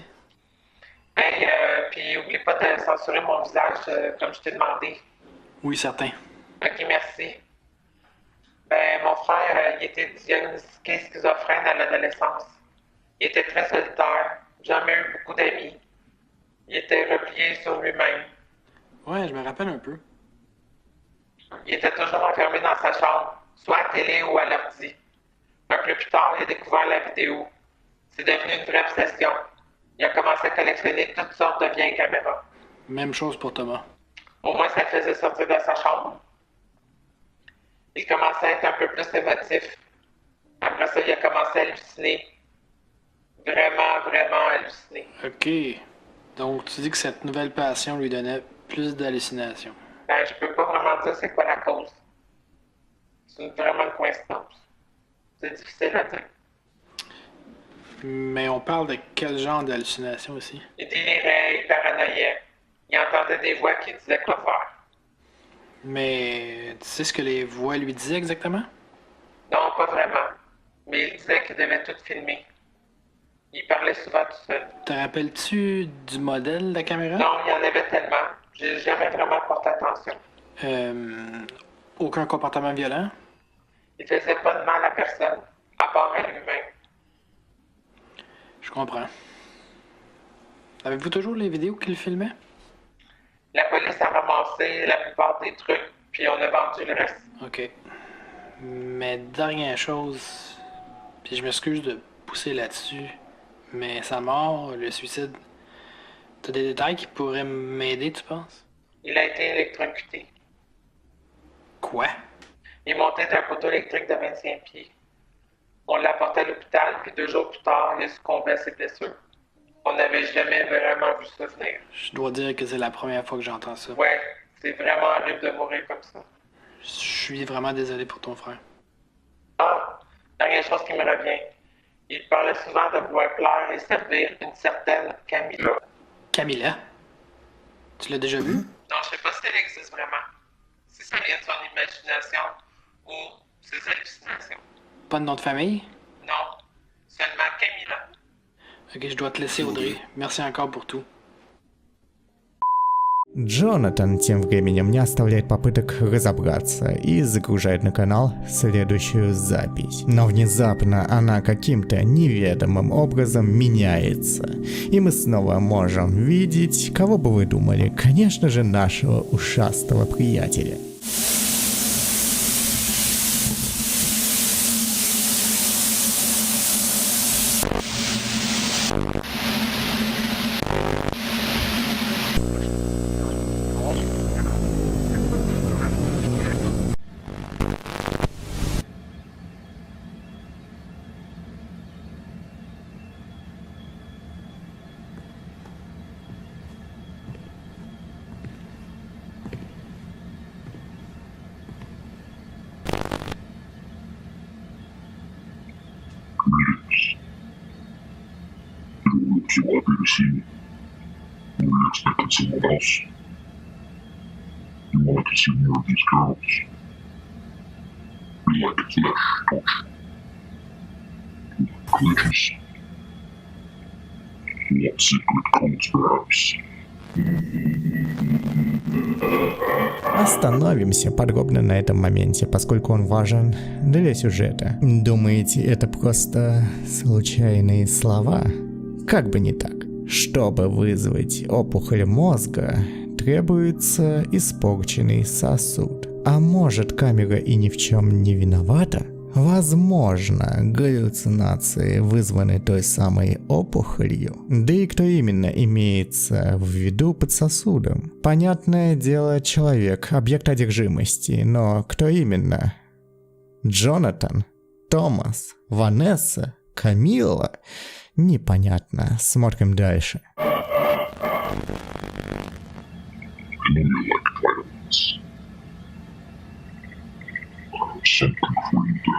Hey, puis oublie pas de censurer mon visage comme je t'ai demandé. Oui, certain. Ok, merci. Ben, mon frère, il était diagnostiqué schizophrène à l'adolescence. Il était très solitaire, jamais eu beaucoup d'amis. Il était replié sur lui-même. Ouais, je me rappelle un peu. Il était toujours enfermé dans sa chambre, soit à télé ou à l'ordi. Un peu plus tard, il a découvert la vidéo. C'est devenu une vraie obsession. Il a commencé à collectionner toutes sortes de vieilles caméras. Même chose pour Thomas. Au moins, ça le faisait sortir de sa chambre. Il commençait à être un peu plus émotif. Après ça, il a commencé à halluciner. Vraiment halluciner. Ok. Donc, tu dis que cette nouvelle passion lui donnait plus d'hallucinations. Ben, je peux pas vraiment dire c'est quoi la cause. C'est vraiment une coïncidence. C'est difficile à dire. Mais on parle de quel genre d'hallucinations aussi? Il délirait, il paranoïait. Il entendait des voix qui disaient quoi faire. Mais tu sais ce que les voix lui disaient exactement? Non, pas vraiment. Mais il disait qu'il devait tout filmer. Il parlait souvent tout seul. Te rappelles-tu du modèle de la caméra? Non, il y en avait tellement. J'ai jamais vraiment porté attention. Aucun comportement violent? Il faisait pas de mal à personne, à part à lui-même. Je comprends. Avez-vous toujours les vidéos qu'il filmait? La police a ramassé la plupart des trucs, puis on a vendu le reste. Ok. Mais dernière chose, puis je m'excuse de pousser là-dessus, mais sa mort, le suicide, t'as des détails qui pourraient m'aider, tu penses? Il a été électrocuté. Quoi? Il montait d'un poteau électrique de 25 pieds. On l'a porté à l'hôpital, puis 2 jours plus tard, il a succombé à ses blessures. On n'avait jamais vraiment vu ça venir. Je dois dire que c'est la première fois que j'entends ça. Ouais, c'est vraiment horrible de mourir comme ça. Je suis vraiment désolé pour ton frère. Ah, dernière chose qui me revient. Il parlait souvent de vouloir plaire et servir une certaine Camilla. Camilla? Tu l'as déjà vue? Non, je sais pas si elle existe vraiment. Si ça vient de son imagination ou ses hallucinations. Pas de nom de famille? Non, seulement Camilla. Ok, je dois te laisser, Audrey. Merci encore pour tout. Джонатан тем временем не оставляет попыток разобраться и загружает на канал следующую запись. Но внезапно она каким-то неведомым образом меняется. И мы снова можем видеть, кого бы вы думали, конечно же, нашего ушастого приятеля. Greetings. Your lips are happy to see me. Were you expecting someone else? You wanted to see more of these girls. You like flesh, don't you? You like glitches. You want secret codes, perhaps? Остановимся подробно на этом моменте, поскольку он важен для сюжета. Думаете, это просто случайные слова? Как бы не так. Чтобы вызвать опухоль мозга, требуется испорченный сосуд. А может, камера и ни в чем не виновата? Возможно, галлюцинации вызваны той самой опухолью. Да и кто именно имеется в виду под сосудом? Понятное дело, человек, объект одержимости, но кто именно? Джонатан? Томас? Ванесса? Камилла? Непонятно. Смотрим дальше. Something for you to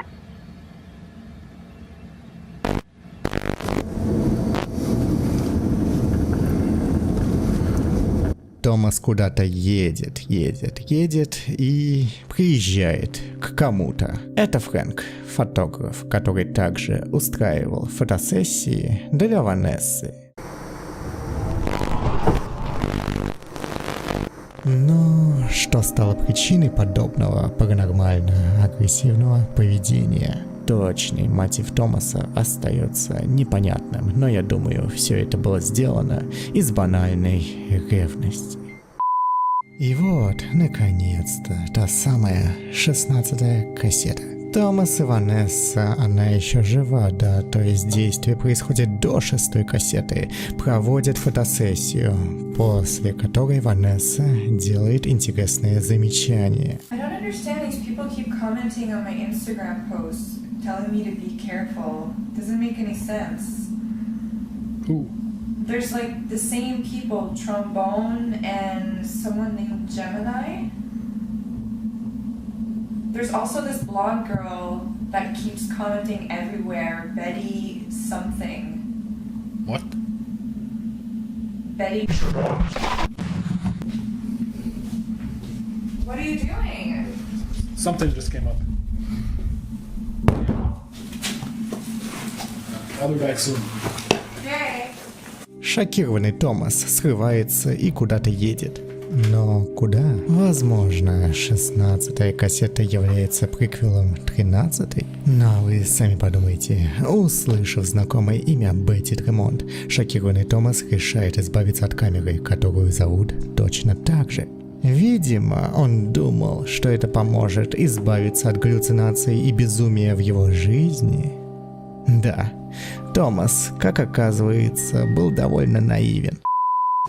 Томас куда-то едет и приезжает к кому-то. Это Фрэнк, фотограф, который также устраивал фотосессии для Ванессы. Но что стало причиной подобного паранормально-агрессивного поведения? Точный мотив Томаса остается непонятным, но я думаю, все это было сделано из банальной ревности. И вот, наконец-то, та самая 16-я кассета. Томас и Ванесса, она еще жива, да, то есть действие происходит до 6-й кассеты, проводят фотосессию, после которой Ванесса делает интересное замечание. I don't understand these people keep commenting on my Instagram posts, telling me to be careful. Doesn't make any sense. Who? There's like the same people, Trombone and someone named Gemini. There's also this blonde girl that keeps commenting everywhere, Betty something. What? Betty. What are you doing? Something just came up. I'll be back soon. Okay. Шокированный Томас срывается и куда-то едет. Но куда? Возможно, 16-я кассета является приквелом 13-й? Но вы сами подумайте. Услышав знакомое имя Бетти Тремонт, шокированный Томас решает избавиться от камеры, которую зовут точно так же. Видимо, он думал, что это поможет избавиться от галлюцинаций и безумия в его жизни. Да, Томас, как оказывается, был довольно наивен.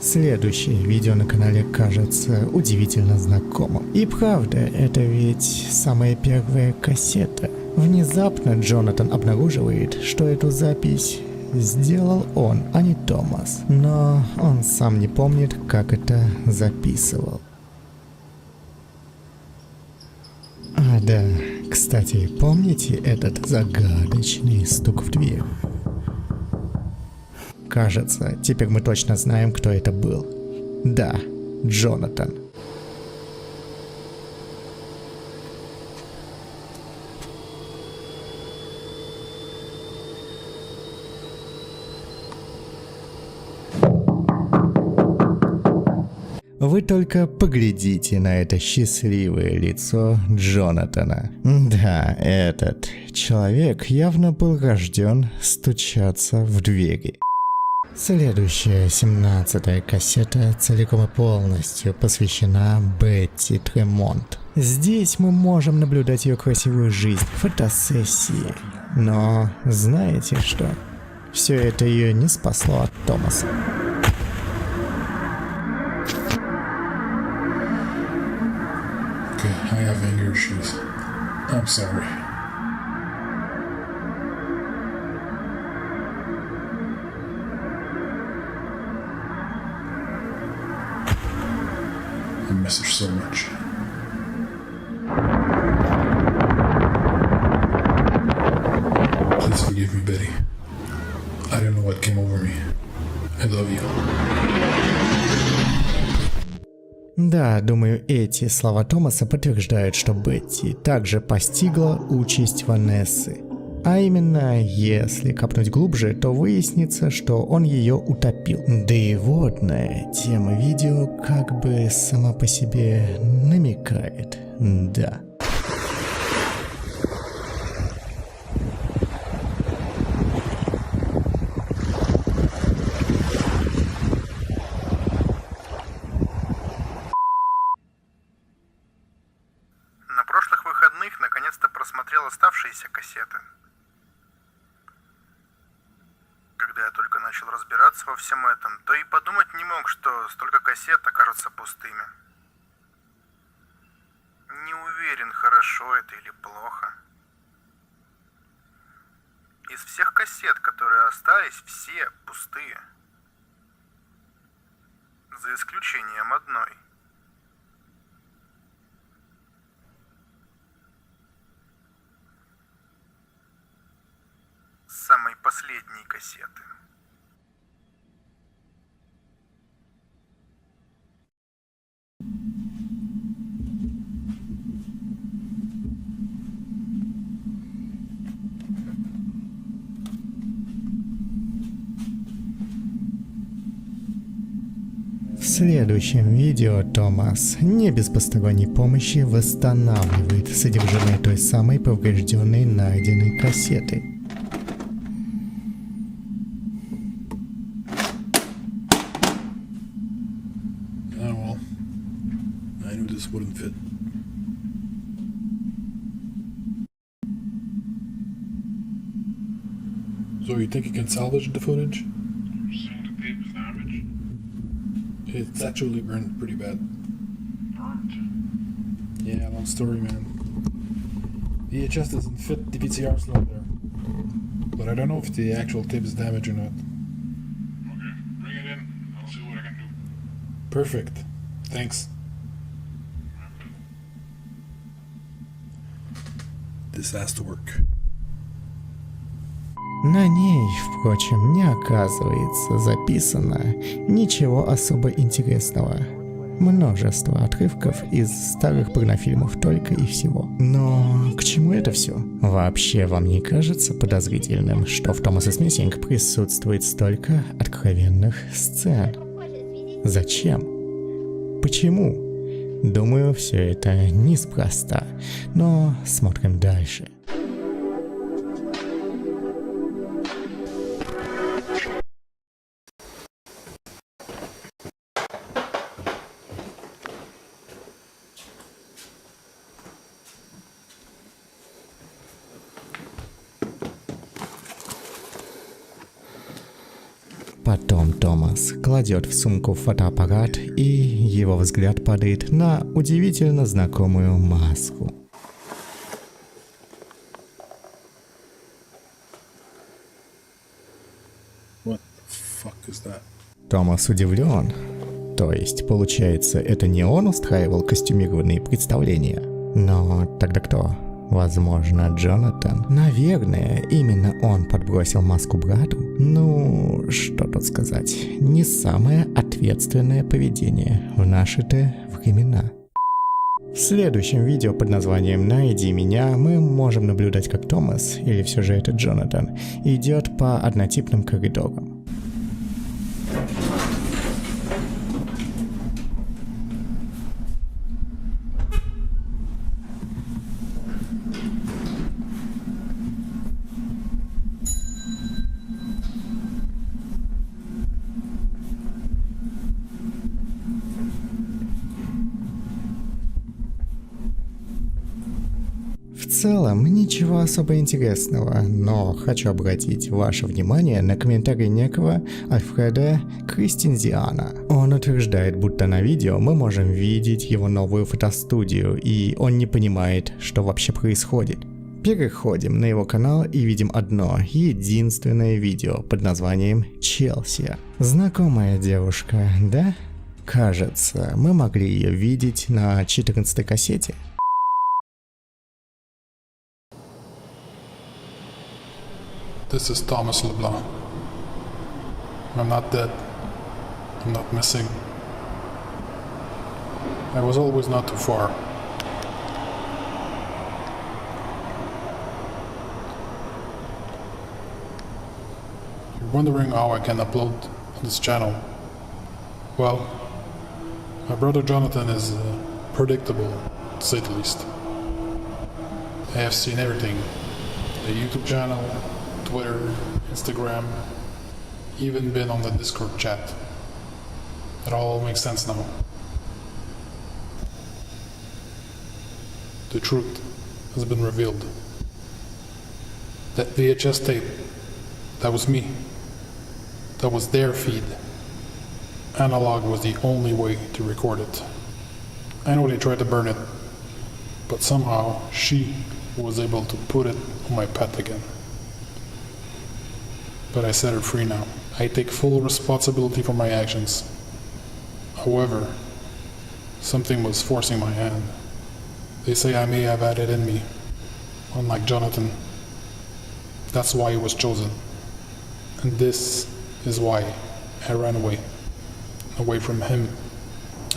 Следующее видео на канале кажется удивительно знакомым. И правда, это ведь самая первая кассета. Внезапно Джонатан обнаруживает, что эту запись сделал он, а не Томас. Но он сам не помнит, как это записывал. А да, кстати, помните этот загадочный стук в дверь? Кажется, теперь мы точно знаем, кто это был. Да, Джонатан. Вы только поглядите на это счастливое лицо Джонатана. Да, этот человек явно был рожден стучаться в двери. Следующая 17-я кассета целиком и полностью посвящена Бетти Тремонт. Здесь мы можем наблюдать ее красивую жизнь, фотосессии. Но знаете что? Все это ее не спасло от Томаса. Okay, I have anger issues. I'm sorry. I miss her so much. Please forgive me, Betty. I don't know what came over me. I love you. Да, думаю, эти слова Томаса подтверждают, что Бетти также постигла участь Ванессы. А именно, если копнуть глубже, то выяснится, что он ее утопил. Да и водная тема видео как бы сама по себе намекает. Да. когда я только начал разбираться во всем этом, то и подумать не мог, что столько кассет окажутся пустыми. Не уверен, хорошо это или плохо. Из всех кассет, которые остались, все пустые. За исключением одной. Самой последней кассеты. В следующем видео Томас не без посторонней помощи восстанавливает содержимое той самой поврежденной найденной кассеты. Oh well, I knew this wouldn't fit. So you think you can salvage the footage? Saying the tape is damaged? It's actually burned pretty bad. Burnt? Yeah, long story, man. VHS doesn't fit the VCR slot there. But I don't know if the actual tape is damaged or not. Okay, bring it in. I'll see what I can do. Perfect. Thanks. This has to work. На ней, впрочем, не оказывается записано ничего особо интересного. Множество отрывков из старых порнофильмов только и всего. Но к чему это все? Вообще вам не кажется подозрительным, что в Thomas is Missing присутствует столько откровенных сцен? Зачем? Почему? Думаю, все это неспроста. Но смотрим дальше. Потом Томас кладет в сумку фотоаппарат, и его взгляд падает на удивительно знакомую маску. What the fuck is that? Томас удивлен. То есть, получается, это не он устраивал костюмированные представления? Но тогда кто? Возможно, Джонатан. Наверное, именно он подбросил маску брату. Ну, что тут сказать. Не самое ответственное поведение в наши-то времена. В следующем видео под названием «Найди меня» мы можем наблюдать, как Томас, или все же это Джонатан, идет по однотипным коридорам. В целом, ничего особо интересного, но хочу обратить ваше внимание на комментарий некого Альфреда Кристензиана. Он утверждает, будто на видео мы можем видеть его новую фотостудию, и он не понимает, что вообще происходит. Переходим на его канал и видим одно единственное видео под названием «Челси». Знакомая девушка, да? Кажется, мы могли ее видеть на 14-й кассете. This is Thomas LeBlanc. I'm not dead. I'm not missing. I was always not too far. You're wondering how I can upload on this channel. Well, my brother Jonathan is predictable, to say the least. I have seen everything. The YouTube channel, Twitter, Instagram, even been on the Discord chat. It all makes sense now. The truth has been revealed. That VHS tape, that was me. That was their feed. Analog was the only way to record it. I know they tried to burn it, but somehow she was able to put it on my pet again. But I set her free now. I take full responsibility for my actions. However, something was forcing my hand. They say I may have had it in me, unlike Jonathan. That's why he was chosen. And this is why I ran away from him.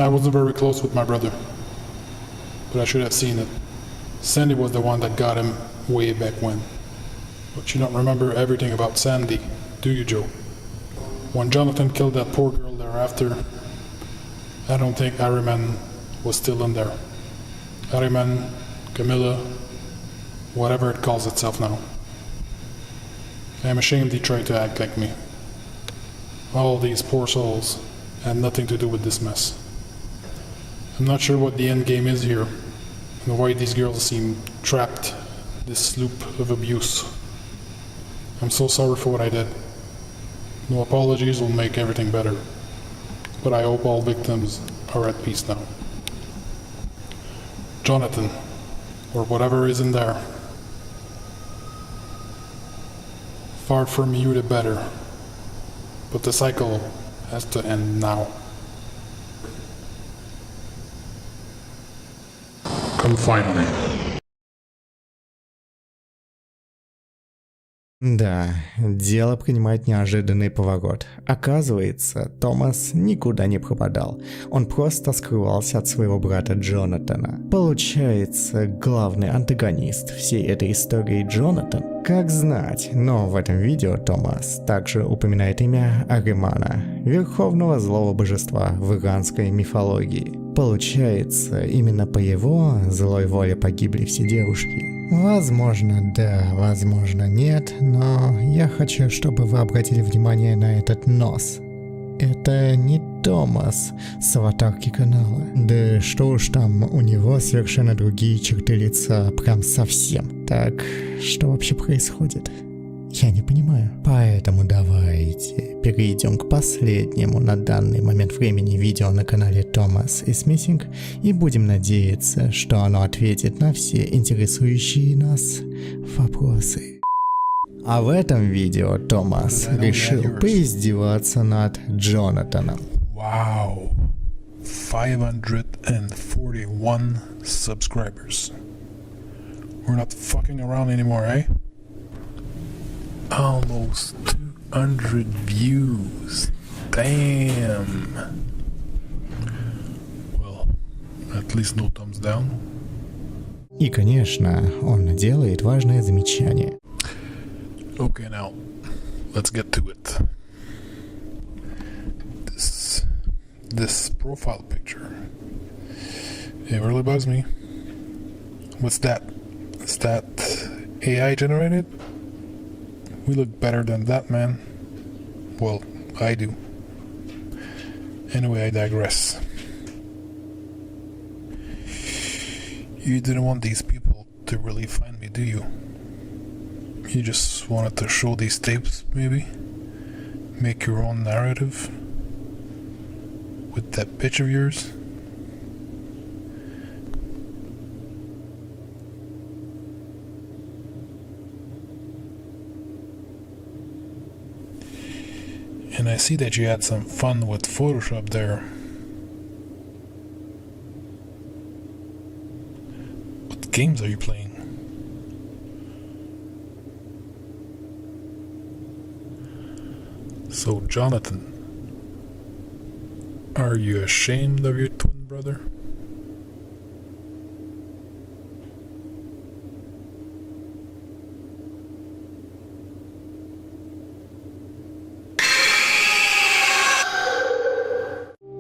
I wasn't very close with my brother, but I should have seen it. Sandy was the one that got him way back when. But you don't remember everything about Sandy, do you, Joe? When Jonathan killed that poor girl thereafter, I don't think Harriman was still in there. Harriman, Camilla, whatever it calls itself now. I'm ashamed he tried to act like me. All these poor souls had nothing to do with this mess. I'm not sure what the end game is here, and why these girls seem trapped in this loop of abuse. I'm so sorry for what I did. No apologies will make everything better, but I hope all victims are at peace now. Jonathan, or whatever is in there, far from you the better, but the cycle has to end now. Come find me. Да, дело принимает неожиданный поворот. Оказывается, Томас никуда не пропадал. Он просто скрывался от своего брата Джонатана. Получается, главный антагонист всей этой истории Джонатан? Как знать, но в этом видео Томас также упоминает имя Аримана, верховного злого божества в иранской мифологии. Получается, именно по его злой воле погибли все девушки. Возможно, да, возможно, нет, но я хочу, чтобы вы обратили внимание на этот нос. Это не Томас с аватарки канала. Да что уж там, у него совершенно другие черты лица, прям совсем. Так, что вообще происходит? Я не понимаю. Поэтому давайте перейдем к последнему на данный момент времени видео на канале Thomas is Missing и будем надеяться, что оно ответит на все интересующие нас вопросы. А в этом видео Томас решил поиздеваться над Джонатаном. Wow, 541 subscribers. We're not fucking around anymore, eh? Almost 200 views. Damn. Well, at least no thumbs down. И, конечно, он делает важное замечание. Okay, now, let's get to it. This profile picture, it really bugs me. What's that? Is that AI generated? We look better than that, man. Well, I do. Anyway, I digress. You didn't want these people to really find me, do you? You just wanted to show these tapes, maybe? Make your own narrative? With that bitch of yours? And I see that you had some fun with Photoshop there. What games are you playing? So, Jonathan, are you ashamed of your twin brother?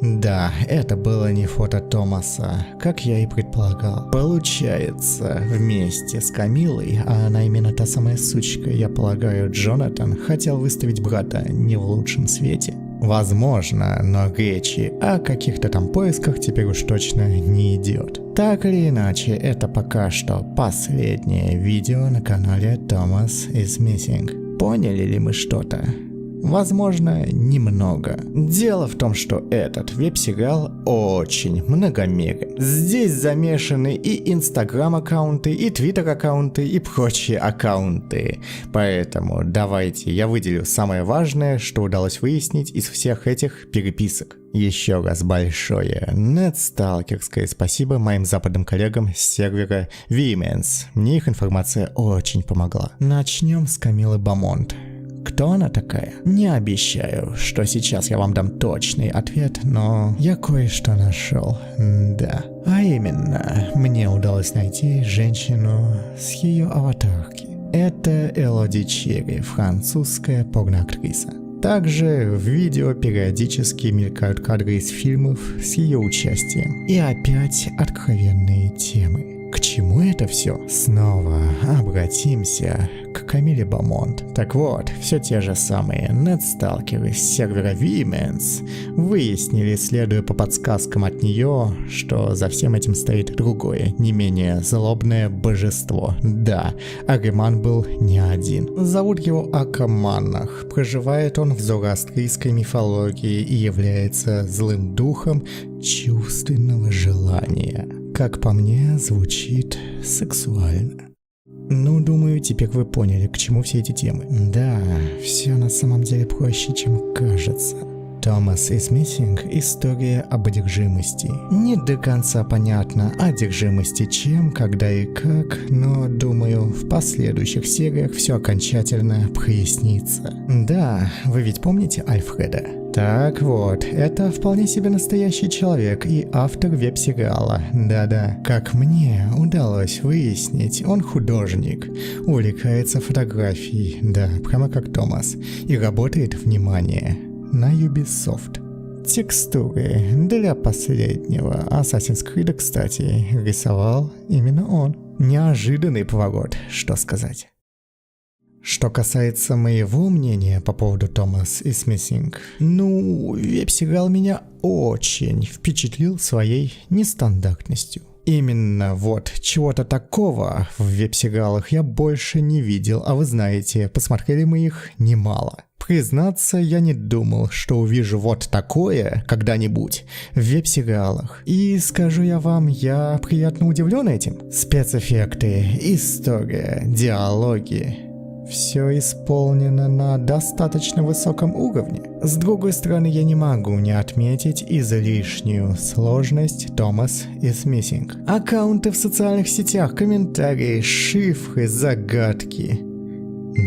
Да, это было не фото Томаса, как я и предполагал. Получается, вместе с Камилой, а она именно та самая сучка, я полагаю, Джонатан хотел выставить брата не в лучшем свете. Возможно, но речи о каких-то там поисках теперь уж точно не идет. Так или иначе, это пока что последнее видео на канале Thomas is Missing. Поняли ли мы что-то? Возможно, немного. Дело в том, что этот веб-сериал очень многомерен. Здесь замешаны и инстаграм-аккаунты, и твиттер-аккаунты, и прочие аккаунты. Поэтому давайте я выделю самое важное, что удалось выяснить из всех этих переписок. Еще раз большое нетсталкерское спасибо моим западным коллегам с сервера Vehemence. Мне их информация очень помогла. Начнем с Камилы Бамонт. Кто она такая? Не обещаю, что сейчас я вам дам точный ответ, но я кое-что нашел. Да. А именно, мне удалось найти женщину с ее аватарки. Это Элоди Черри, французская порноактриса. Также в видео периодически мелькают кадры из фильмов с ее участием. И опять откровенные темы. К чему это все? Снова обратимся к Камиле Бамонт. Так вот, все те же самые нетсталкеры с сервера Vehemence выяснили, следуя по подсказкам от нее, что за всем этим стоит другое, не менее злобное божество. Да, Ариман был не один. Зовут его Акаманах. Проживает он в зороастрийской мифологии и является злым духом чувственного желания. Как по мне, звучит сексуально. Ну, думаю, теперь вы поняли, к чему все эти темы. Да, все на самом деле проще, чем кажется. Thomas is Missing – история об одержимости. Не до конца понятно, одержимости чем, когда и как, но, думаю, в последующих сериях все окончательно прояснится. Да, вы ведь помните Альфреда? Так вот, это вполне себе настоящий человек и автор веб-сериала. Да-да, как мне удалось выяснить, он художник, увлекается фотографией, да, прямо как Томас, и работает, внимание, на Ubisoft. Текстуры для последнего Assassin's Creed, кстати, рисовал именно он. Неожиданный поворот, что сказать. Что касается моего мнения по поводу Thomas is Missing, ну, веб-сериал меня очень впечатлил своей нестандартностью. Именно вот чего-то такого в веб-сериалах я больше не видел, а вы знаете, посмотрели мы их немало. Признаться, я не думал, что увижу вот такое когда-нибудь в веб-сериалах. И скажу я вам, я приятно удивлен этим. Спецэффекты, история, диалоги. Все исполнено на достаточно высоком уровне. С другой стороны, я не могу не отметить излишнюю сложность Thomas is Missing. Аккаунты в социальных сетях, комментарии, шифры, загадки.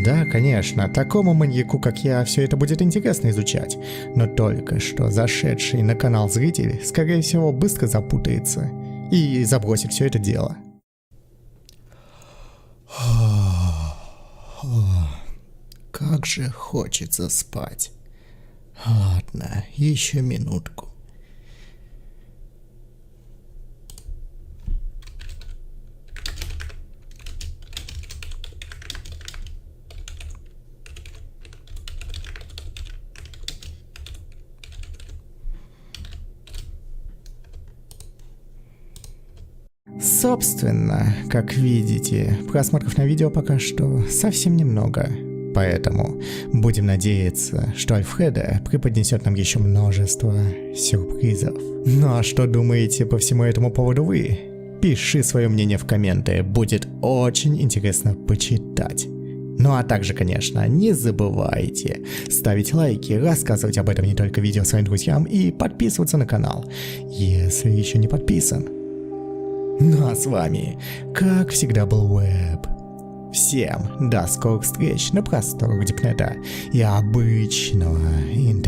Да, конечно, такому маньяку, как я, все это будет интересно изучать. Но только что зашедший на канал зритель, скорее всего, быстро запутается и забросит все это дело. Как же хочется спать. Ладно, еще минутку. Собственно, как видите, просмотров на видео пока что совсем немного. Поэтому будем надеяться, что Альфреда преподнесет нам еще множество сюрпризов. Ну а что думаете по всему этому поводу вы? Пиши свое мнение в комменты, будет очень интересно почитать. Ну а также, конечно, не забывайте ставить лайки, рассказывать об этом не только видео своим друзьям и подписываться на канал, если еще не подписан. Ну а с вами, как всегда, был Web. Всем до скорых встреч на просторах Дипнета и обычного интернета.